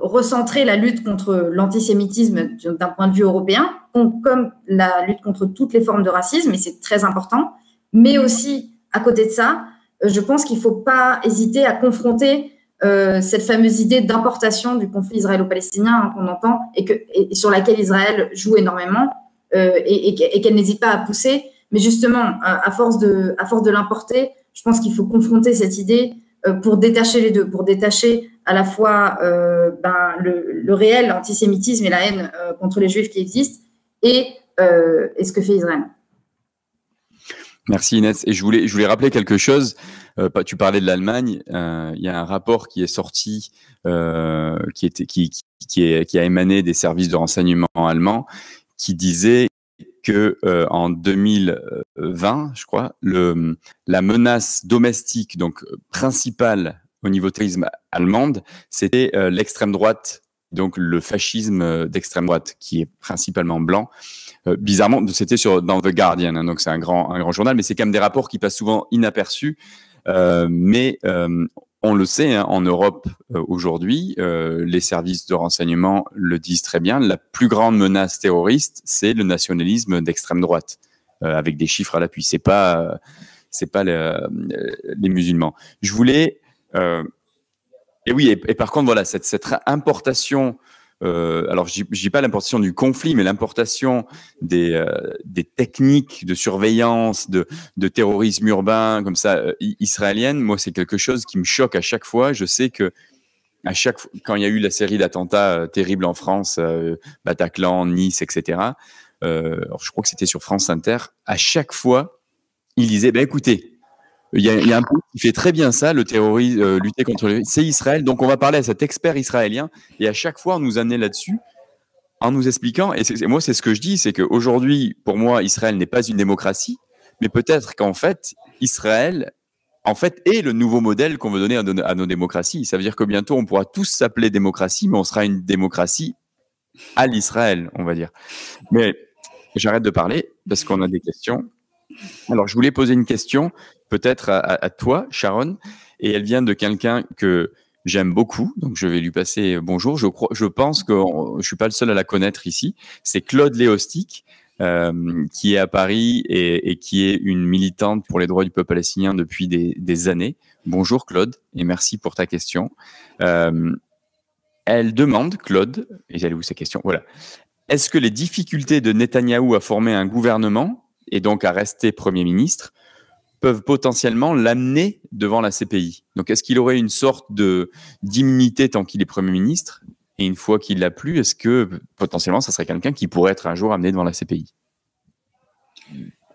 recentrer la lutte contre l'antisémitisme d'un point de vue européen, comme la lutte contre toutes les formes de racisme, et c'est très important. Mais aussi, à côté de ça, je pense qu'il ne faut pas hésiter à confronter cette fameuse idée d'importation du conflit israélo-palestinien qu'on entend et sur laquelle Israël joue énormément et qu'elle n'hésite pas à pousser. Mais justement, à force de l'importer, je pense qu'il faut confronter cette idée pour détacher les deux, pour détacher à la fois le réel antisémitisme et la haine contre les Juifs qui existent et ce que fait Israël. Merci Inès. Et je voulais rappeler quelque chose. Tu parlais de l'Allemagne. Il y a un rapport qui est sorti, qui a émané des services de renseignement allemands, qui disait que en 2020, je crois, la menace domestique, donc principale au niveau terrorisme allemande, c'était l'extrême droite, donc le fascisme d'extrême droite, qui est principalement blanc. Bizarrement, c'était dans The Guardian, donc c'est un grand journal, mais c'est quand même des rapports qui passent souvent inaperçus. Mais on le sait, en Europe aujourd'hui, les services de renseignement le disent très bien. La plus grande menace terroriste, c'est le nationalisme d'extrême droite, avec des chiffres à l'appui. C'est pas les musulmans. Je voulais Et oui, et par contre, voilà, cette importation, alors je dis pas l'importation du conflit, mais l'importation des techniques de surveillance, de terrorisme urbain, comme ça, israélienne, moi, c'est quelque chose qui me choque à chaque fois. Je sais que quand il y a eu la série d'attentats terribles en France, Bataclan, Nice, etc., alors je crois que c'était sur France Inter, à chaque fois, il disait, ben écoutez, il y a un pays qui fait très bien ça, le terrorisme, lutter contre c'est Israël. Donc, on va parler à cet expert israélien. Et à chaque fois, on nous amenait là-dessus en nous expliquant. Et moi, c'est ce que je dis, c'est qu'aujourd'hui, pour moi, Israël n'est pas une démocratie, mais peut-être qu'en fait, Israël, est le nouveau modèle qu'on veut donner à nos démocraties. Ça veut dire que bientôt, on pourra tous s'appeler démocratie, mais on sera une démocratie à l'Israël, on va dire. Mais j'arrête de parler parce qu'on a des questions. Alors, je voulais poser une question peut-être à toi, Sharon, et elle vient de quelqu'un que j'aime beaucoup, donc je vais lui passer bonjour. Je pense que je suis pas le seul à la connaître ici. C'est Claude Léostic, qui est à Paris et qui est une militante pour les droits du peuple palestinien depuis des années. Bonjour Claude, et merci pour ta question. Elle demande, Claude, et elle est où sa question? Voilà. Est-ce que les difficultés de Netanyahou à former un gouvernement et donc à rester Premier ministre, peuvent potentiellement l'amener devant la CPI. Donc, est-ce qu'il aurait une sorte d'immunité tant qu'il est Premier ministre? Et une fois qu'il l'a plus, est-ce que potentiellement, ça serait quelqu'un qui pourrait être un jour amené devant la CPI?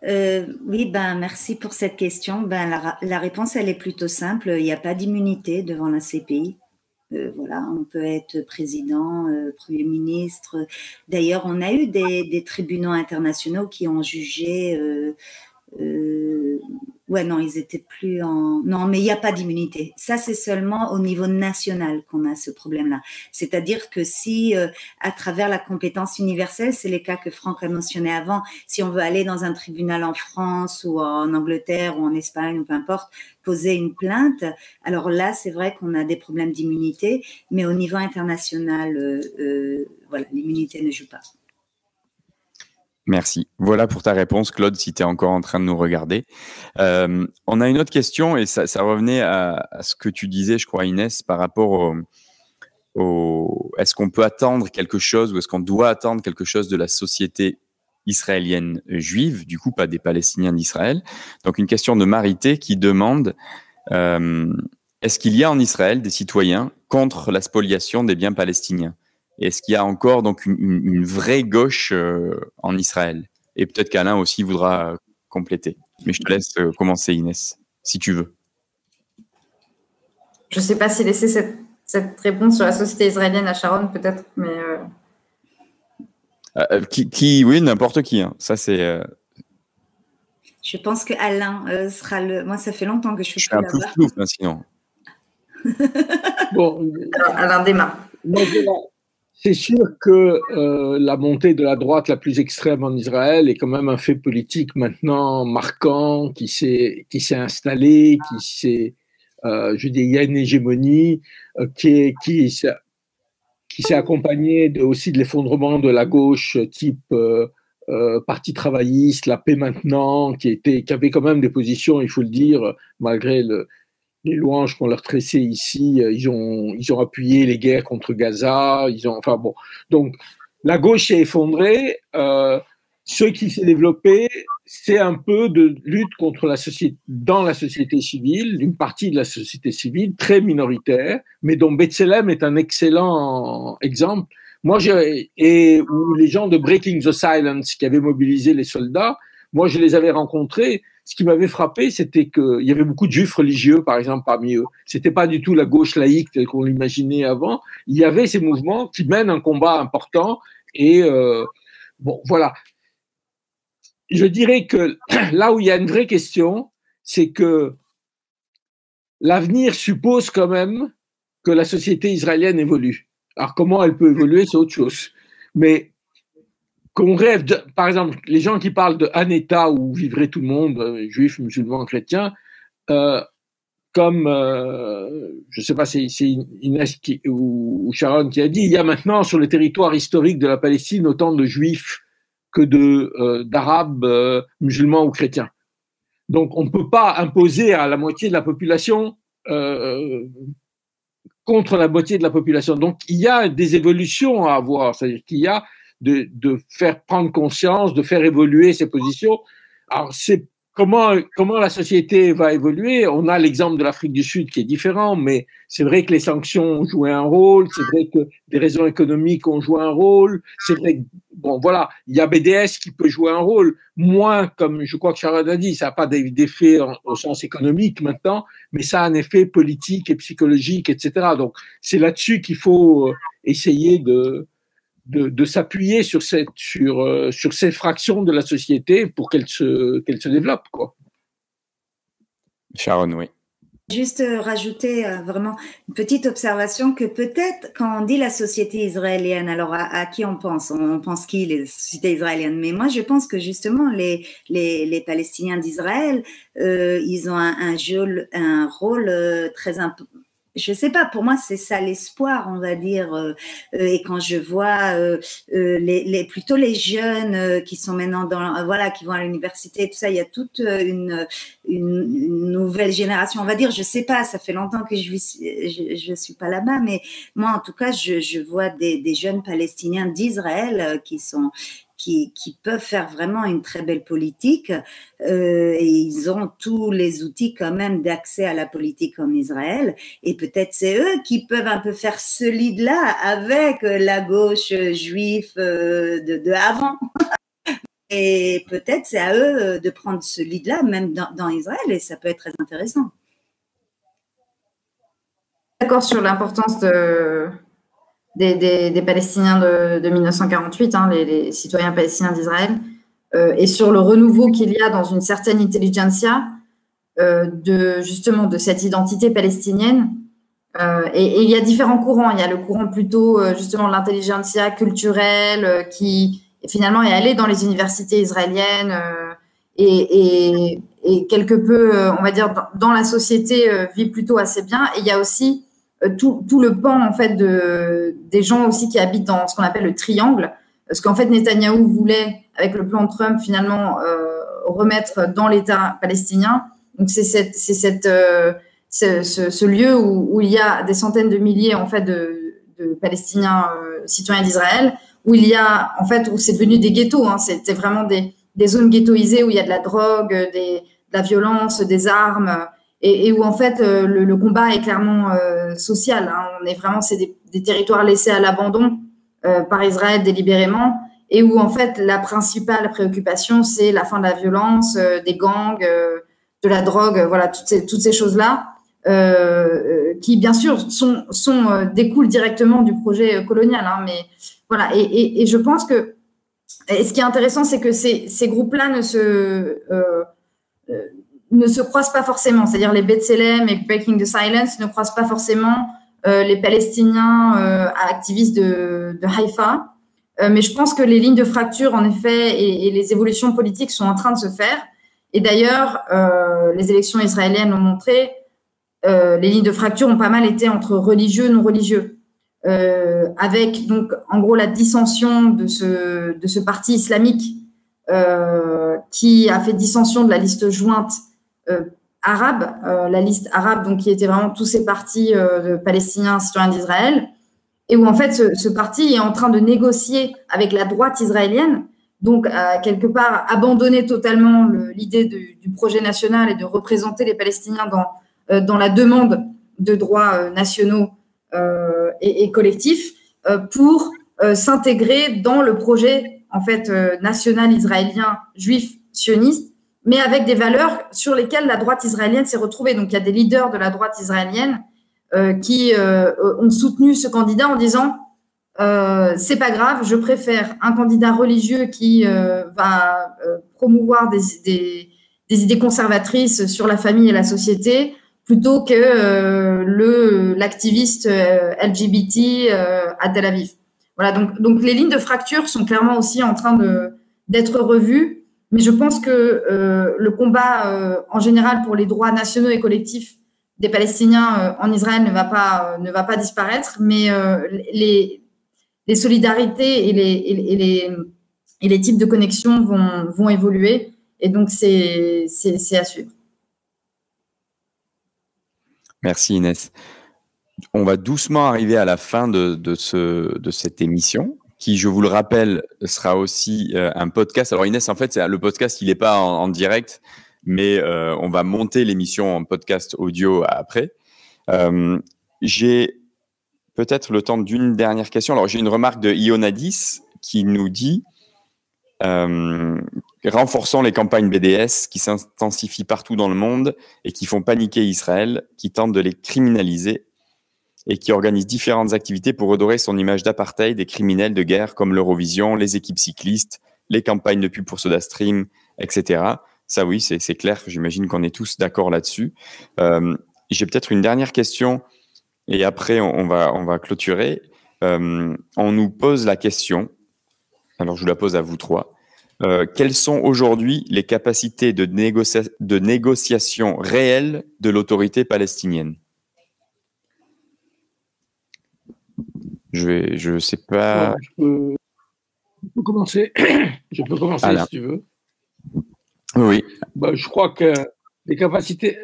Oui, merci pour cette question. La réponse, elle est plutôt simple. Il n'y a pas d'immunité devant la CPI. Voilà, on peut être président, Premier ministre. D'ailleurs, on a eu des tribunaux internationaux qui ont jugé. Ouais, non, ils étaient plus en. Non, mais il n'y a pas d'immunité. Ça, c'est seulement au niveau national qu'on a ce problème-là. C'est-à-dire que si, à travers la compétence universelle, c'est les cas que Franck a mentionné avant, si on veut aller dans un tribunal en France ou en Angleterre ou en Espagne ou peu importe, poser une plainte, alors là, c'est vrai qu'on a des problèmes d'immunité, mais au niveau international, voilà, l'immunité ne joue pas. Merci. Voilà pour ta réponse, Claude, si tu es encore en train de nous regarder. On a une autre question, et ça revenait à ce que tu disais, je crois, Inès, par rapport est-ce qu'on peut attendre quelque chose ou est-ce qu'on doit attendre quelque chose de la société israélienne juive, du coup, pas des Palestiniens d'Israël. Donc, une question de Marité qui demande est-ce qu'il y a en Israël des citoyens contre la spoliation des biens palestiniens? Est-ce qu'il y a encore donc une vraie gauche en Israël? Et peut-être qu'Alain aussi voudra compléter. Mais je te laisse commencer, Inès, si tu veux. Je ne sais pas si laisser cette réponse sur la société israélienne à Sharon, peut-être, mais... Oui, n'importe qui. Hein. Ça, c'est... Je pense que Alain sera le... Moi, ça fait longtemps que je suis un peu flou, sinon. Bon, alors, Alain démarre. C'est sûr que la montée de la droite la plus extrême en Israël est quand même un fait politique maintenant marquant, qui s'est installé, je dis, il y a une hégémonie qui s'est accompagnée aussi de l'effondrement de la gauche type Parti travailliste, la paix maintenant, qui avait quand même des positions, il faut le dire, malgré les louanges qu'on leur tressait ici, ils ont appuyé les guerres contre Gaza, donc la gauche s'est effondrée. Ce qui s'est développé, c'est un peu de lutte contre dans la société civile, une partie de la société civile très minoritaire, mais dont B'Tselem est un excellent exemple. Où les gens de Breaking the Silence qui avaient mobilisé les soldats, moi je les avais rencontrés. Ce qui m'avait frappé, c'était qu'il y avait beaucoup de juifs religieux, par exemple, parmi eux. C'était pas du tout la gauche laïque telle qu'on l'imaginait avant. Il y avait ces mouvements qui mènent un combat important. Et voilà. Je dirais que là où il y a une vraie question, c'est que l'avenir suppose quand même que la société israélienne évolue. Alors comment elle peut évoluer, c'est autre chose. Mais qu'on rêve par exemple, les gens qui parlent d'un État où vivrait tout le monde, juifs, musulmans, chrétiens, comme, je ne sais pas, c'est Inès ou Sharon qui a dit, il y a maintenant sur le territoire historique de la Palestine autant de juifs que d'arabes, musulmans ou chrétiens. Donc on ne peut pas imposer à la moitié de la population contre la moitié de la population. Donc, il y a des évolutions à avoir, c'est-à-dire qu'il y a de faire prendre conscience, de faire évoluer ces positions. Alors, c'est comment la société va évoluer. On a l'exemple de l'Afrique du Sud qui est différent, mais c'est vrai que les sanctions ont joué un rôle, c'est vrai que des raisons économiques ont joué un rôle, c'est vrai que, bon, voilà, il y a BDS qui peut jouer un rôle, moins, comme je crois que Sharon a dit, ça n'a pas d'effet au sens économique maintenant, mais ça a un effet politique et psychologique, etc. Donc, c'est là-dessus qu'il faut essayer de s'appuyer sur ces fractions de la société pour qu'elle se développe, quoi. Sharon, oui. Juste rajouter vraiment une petite observation que peut-être quand on dit la société israélienne, alors à qui on pense? On pense qui, les sociétés israéliennes? Mais moi, je pense que justement, les Palestiniens d'Israël, ils ont un rôle très important. Je sais pas, pour moi, c'est ça l'espoir, on va dire. Et quand je vois plutôt les jeunes qui sont maintenant voilà, qui vont à l'université, tout ça, il y a toute une nouvelle génération, on va dire. Je sais pas, ça fait longtemps que je suis pas là-bas, mais moi, en tout cas, je vois des jeunes Palestiniens d'Israël qui peuvent faire vraiment une très belle politique et ils ont tous les outils quand même d'accès à la politique en Israël et peut-être c'est eux qui peuvent un peu faire ce lead-là avec la gauche juive de avant. Et peut-être c'est à eux de prendre ce lead-là même dans Israël et ça peut être très intéressant. D'accord sur l'importance des Palestiniens de 1948, hein, les citoyens palestiniens d'Israël, et sur le renouveau qu'il y a dans une certaine intelligentsia justement de cette identité palestinienne. Et il y a différents courants. Il y a le courant plutôt justement de l'intelligentsia culturelle qui finalement est allé dans les universités israéliennes et quelque peu, on va dire, dans la société vit plutôt assez bien. Et il y a aussi tout le pan en fait des gens aussi qui habitent dans ce qu'on appelle le triangle, parce qu'en fait Netanyahou voulait avec le plan de Trump finalement remettre dans l'État palestinien. Donc c'est ce lieu où il y a des centaines de milliers en fait de Palestiniens citoyens d'Israël, où il y a en fait où c'est devenu des ghettos. Hein, c'était vraiment des zones ghettoisées où il y a de la drogue, de la violence, des armes. Et où en fait le combat est clairement social. Hein. On est vraiment, c'est des territoires laissés à l'abandon par Israël délibérément, et où en fait la principale préoccupation c'est la fin de la violence, des gangs, de la drogue, voilà toutes ces choses-là qui bien sûr découlent directement du projet colonial. Hein, mais voilà, et je pense que ce qui est intéressant c'est que ces groupes-là ne se croisent pas forcément, c'est-à-dire les B'Tselem et Breaking the Silence ne croisent pas forcément les Palestiniens activistes de Haïfa, mais je pense que les lignes de fracture, en effet, et les évolutions politiques sont en train de se faire. Et d'ailleurs, les élections israéliennes l'ont montré, les lignes de fracture ont pas mal été entre religieux et non religieux, avec donc en gros la dissension de ce parti islamique qui a fait dissension de la liste jointe arabe, la liste arabe, donc qui était vraiment tous ces partis palestiniens, citoyens d'Israël, et où en fait ce parti est en train de négocier avec la droite israélienne, donc quelque part abandonner totalement l'idée du projet national et de représenter les Palestiniens dans la demande de droits nationaux et collectifs pour s'intégrer dans le projet en fait national israélien juif sioniste, mais avec des valeurs sur lesquelles la droite israélienne s'est retrouvée. Donc, il y a des leaders de la droite israélienne qui ont soutenu ce candidat en disant c'est pas grave, je préfère un candidat religieux qui va promouvoir des idées conservatrices sur la famille et la société plutôt que l'activiste LGBT à Tel Aviv. Voilà, donc les lignes de fracture sont clairement aussi en train d'être revues. Mais je pense que le combat en général pour les droits nationaux et collectifs des Palestiniens en Israël ne va pas disparaître, mais les solidarités et les types de connexions vont évoluer, et donc c'est à suivre. Merci Inès. on va doucement arriver à la fin de cette émission, qui, je vous le rappelle, sera aussi un podcast. Alors Inès, en fait, le podcast, il n'est pas en direct, mais on va monter l'émission en podcast audio après. J'ai peut-être le temps d'une dernière question. Alors, j'ai une remarque de Ionadis qui nous dit renforçons les campagnes BDS qui s'intensifient partout dans le monde et qui font paniquer Israël, qui tentent de les criminaliser et qui organisent différentes activités pour redorer son image d'apartheid des criminels de guerre comme l'Eurovision, les équipes cyclistes, les campagnes de pub pour SodaStream, etc. Ça, oui, c'est clair. J'imagine qu'on est tous d'accord là-dessus. J'ai peut-être une dernière question et après, on va clôturer. On nous pose la question, alors je vous la pose à vous trois. Quelles sont aujourd'hui les capacités de négociation réelles de l'autorité palestinienne? Je sais pas. Je peux commencer. Je peux commencer Alain. si tu veux. Oui. Je crois que les capacités,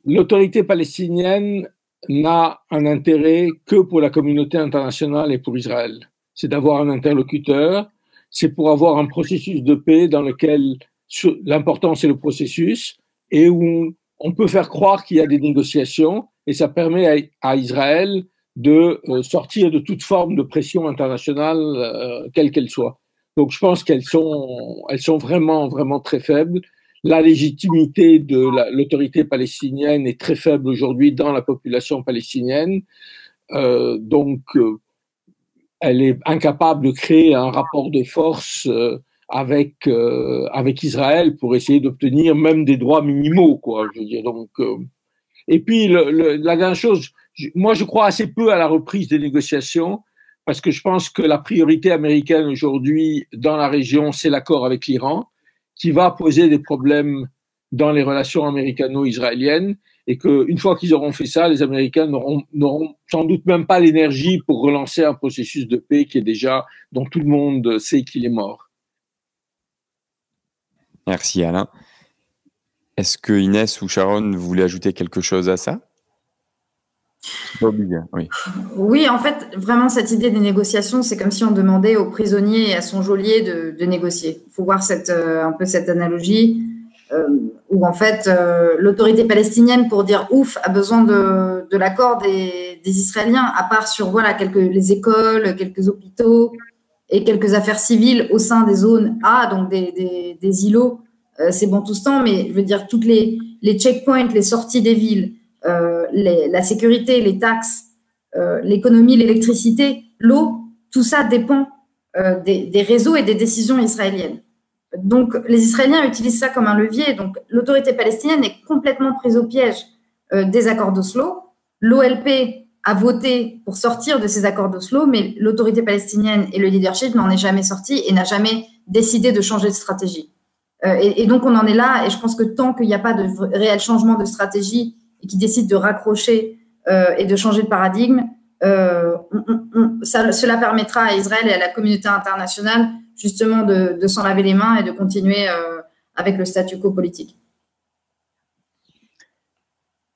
l'autorité palestinienne n'a un intérêt que pour la communauté internationale et pour Israël. C'est d'avoir un interlocuteur, c'est pour avoir un processus de paix dans lequel l'important c'est le processus et où on peut faire croire qu'il y a des négociations et ça permet à Israël de sortir de toute forme de pression internationale, quelle qu'elle soit. Donc je pense qu'elles sont vraiment, vraiment très faibles. La légitimité de l'autorité palestinienne est très faible aujourd'hui dans la population palestinienne. Elle est incapable de créer un rapport de force avec Israël pour essayer d'obtenir même des droits minimaux, quoi. Je veux dire, et puis la dernière chose, moi je crois assez peu à la reprise des négociations parce que je pense que la priorité américaine aujourd'hui dans la région, c'est l'accord avec l'Iran, qui va poser des problèmes dans les relations américano-israéliennes et qu'une fois qu'ils auront fait ça, les Américains n'auront sans doute même pas l'énergie pour relancer un processus de paix dont tout le monde sait qu'il est mort. Merci Alain. Est-ce que Inès ou Sharon voulaient ajouter quelque chose à ça? Oui. Oui, en fait, vraiment, cette idée des négociations, c'est comme si on demandait au prisonnier et à son geôlier de négocier. Il faut voir un peu cette analogie où, en fait, l'autorité palestinienne, pour dire ouf, a besoin de l'accord des Israéliens, à part sur les écoles, quelques hôpitaux et quelques affaires civiles au sein des zones A, donc des îlots. C'est bon tout ce temps, mais je veux dire, toutes les checkpoints, les sorties des villes, la sécurité, les taxes, l'économie, l'électricité, l'eau, tout ça dépend des réseaux et des décisions israéliennes. Donc, les Israéliens utilisent ça comme un levier. Donc, l'autorité palestinienne est complètement prise au piège des accords d'Oslo. L'OLP a voté pour sortir de ces accords d'Oslo, mais l'autorité palestinienne et le leadership n'en est jamais sorti et n'a jamais décidé de changer de stratégie. Et donc, on en est là. Et je pense que tant qu'il n'y a pas de réel changement de stratégie et qu'ils décident de raccrocher et de changer de paradigme, cela permettra à Israël et à la communauté internationale justement de s'en laver les mains et de continuer avec le statu quo politique.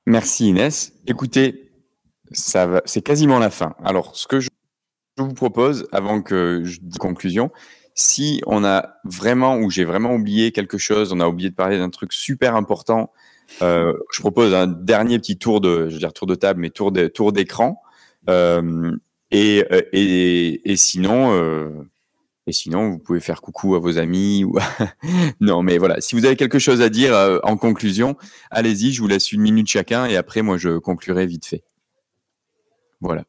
Merci Inès. Écoutez, c'est quasiment la fin. Alors, ce que je vous propose, avant que je dise conclusion, si on a vraiment, ou j'ai vraiment oublié quelque chose, on a oublié de parler d'un truc super important, je propose un dernier petit tour de table, mais tour d'écran. Et sinon, vous pouvez faire coucou à vos amis. Non, mais voilà, si vous avez quelque chose à dire en conclusion, allez-y, je vous laisse 1 minute chacun et après, moi, je conclurai vite fait. Voilà.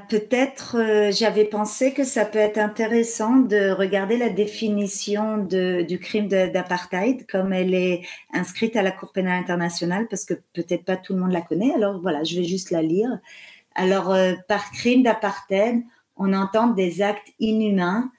Peut-être, j'avais pensé que ça peut être intéressant de regarder la définition du crime d'apartheid comme elle est inscrite à la Cour pénale internationale parce que peut-être pas tout le monde la connaît. Alors voilà, je vais juste la lire. Alors, par crime d'apartheid, on entend des actes inhumains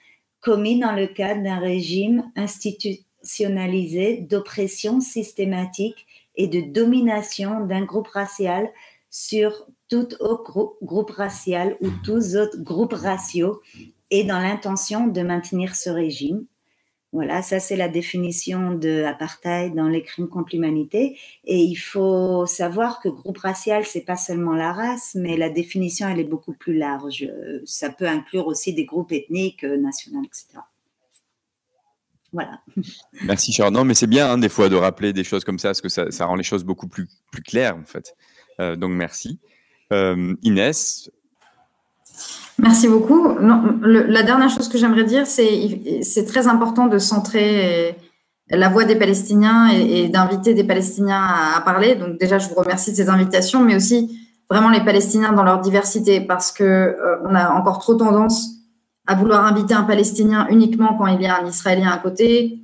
commis dans le cadre d'un régime institutionnalisé d'oppression systématique et de domination d'un groupe racial sur tout autre groupe racial ou tous autres groupes raciaux et dans l'intention de maintenir ce régime. Voilà, ça c'est la définition de apartheid dans les crimes contre l'humanité. Et il faut savoir que groupe racial, c'est pas seulement la race, mais la définition elle est beaucoup plus large. Ça peut inclure aussi des groupes ethniques, nationaux, etc. Voilà. Merci Sharon. Non, mais c'est bien des fois de rappeler des choses comme ça, parce que ça rend les choses beaucoup plus claires en fait. Donc merci. Inès. Merci beaucoup. Non, la dernière chose que j'aimerais dire, c'est très important de centrer la voix des Palestiniens et d'inviter des Palestiniens à parler. Donc déjà, je vous remercie de ces invitations, mais aussi vraiment les Palestiniens dans leur diversité, parce que on a encore trop tendance à vouloir inviter un Palestinien uniquement quand il y a un Israélien à côté,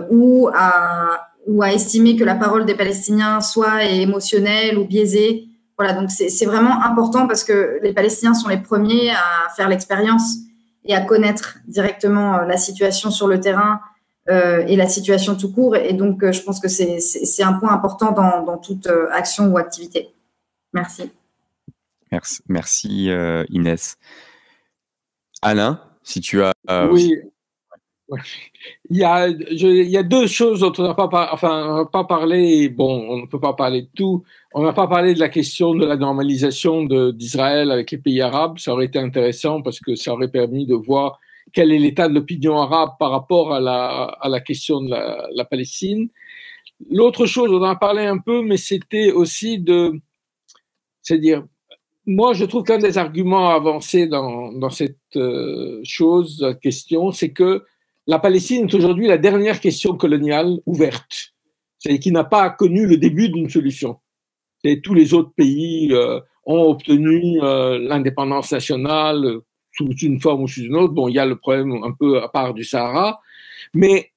ou à estimer que la parole des Palestiniens soit émotionnelle ou biaisée. Voilà, donc c'est vraiment important parce que les Palestiniens sont les premiers à faire l'expérience et à connaître directement la situation sur le terrain et la situation tout court. Et donc, je pense que c'est un point important dans toute action ou activité. Merci. Merci Inès. Alain, si tu as... Oui. Il y a deux choses dont on n'a pas parlé. Bon, on ne peut pas parler de tout. On n'a pas parlé de la question de la normalisation d'Israël avec les pays arabes. Ça aurait été intéressant parce que ça aurait permis de voir quel est l'état de l'opinion arabe par rapport à la question de la Palestine. L'autre chose, on en a parlé un peu, mais c'était aussi c'est-à-dire, moi, je trouve qu'un des arguments avancés dans cette question, c'est que la Palestine est aujourd'hui la dernière question coloniale ouverte, c'est-à-dire qui n'a pas connu le début d'une solution. Et tous les autres pays ont obtenu l'indépendance nationale sous une forme ou sous une autre. Bon, il y a le problème un peu à part du Sahara, mais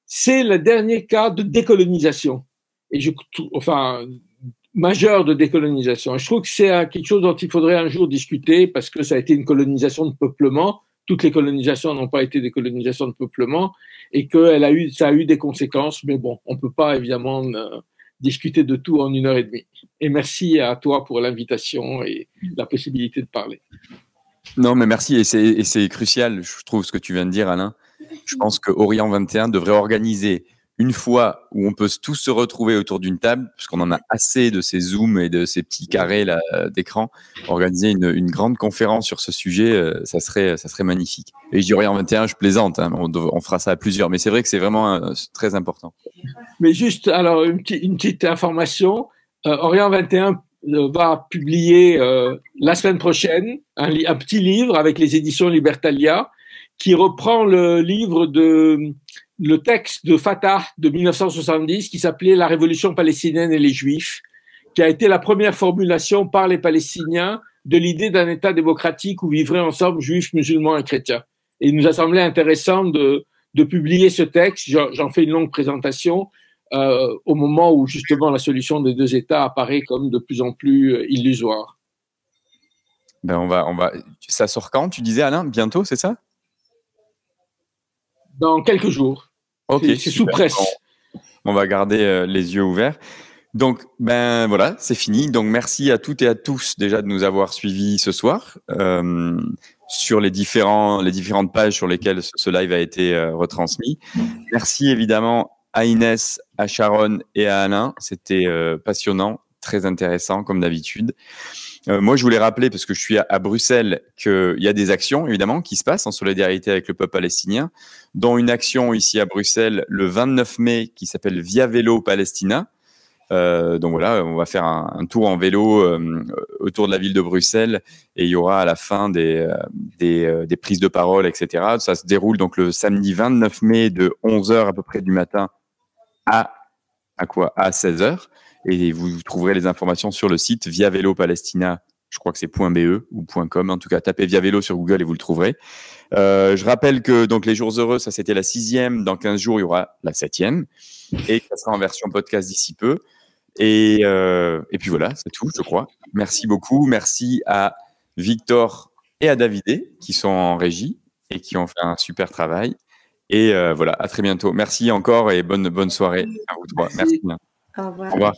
c'est le dernier cas de décolonisation. Et majeur de décolonisation. Et je trouve que c'est quelque chose dont il faudrait un jour discuter parce que ça a été une colonisation de peuplement. Toutes les colonisations n'ont pas été des colonisations de peuplement et que ça a eu des conséquences. Mais bon, on peut pas évidemment discuter de tout en 1h30. Et merci à toi pour l'invitation et la possibilité de parler. Non, mais merci. Et c'est crucial, je trouve, ce que tu viens de dire, Alain. Je pense que Orient 21 devrait organiser une fois où on peut tous se retrouver autour d'une table, parce qu'on en a assez de ces zooms et de ces petits carrés là d'écran, organiser une grande conférence sur ce sujet, ça serait magnifique. Et je dis Orient 21, je plaisante, on fera ça à plusieurs, mais c'est vrai que c'est vraiment très important. Mais juste, alors, une petite information, Orient 21 va publier la semaine prochaine un petit livre avec les éditions Libertalia qui reprend le texte de Fatah de 1970 qui s'appelait La Révolution palestinienne et les Juifs, qui a été la première formulation par les Palestiniens de l'idée d'un État démocratique où vivraient ensemble juifs, musulmans et chrétiens. Et il nous a semblé intéressant de publier ce texte. J'en fais une longue présentation au moment où justement la solution des deux États apparaît comme de plus en plus illusoire. Ben on va. Ça sort quand, tu disais, Alain? Bientôt, c'est ça? Dans quelques jours. Ok, c'est sous presse. On va garder les yeux ouverts. Donc, ben voilà, c'est fini. Donc, merci à toutes et à tous déjà de nous avoir suivis ce soir sur les différentes pages sur lesquelles ce live a été retransmis. Merci évidemment à Inès, à Sharon et à Alain. C'était passionnant, très intéressant comme d'habitude. Moi, je voulais rappeler, parce que je suis à Bruxelles, qu'il y a des actions, évidemment, qui se passent en solidarité avec le peuple palestinien, dont une action ici à Bruxelles le 29 mai qui s'appelle Via Vélo Palestina. Donc voilà, on va faire un tour en vélo autour de la ville de Bruxelles et il y aura à la fin des prises de parole, etc. Ça se déroule donc le samedi 29 mai de 11h à peu près du matin à 16h. Et vous trouverez les informations sur le site Via Vélo Palestina. Je crois que c'est .be ou .com. En tout cas, tapez Via Vélo sur Google et vous le trouverez. Je rappelle que donc les jours heureux, ça c'était la 6e. Dans 15 jours, il y aura la 7e. Et ça sera en version podcast d'ici peu. Et puis voilà, c'est tout, je crois. Merci beaucoup. Merci à Victor et à Davidé qui sont en régie et qui ont fait un super travail. Et voilà, à très bientôt. Merci encore et bonne soirée à vous trois. Merci. Au revoir. Au revoir.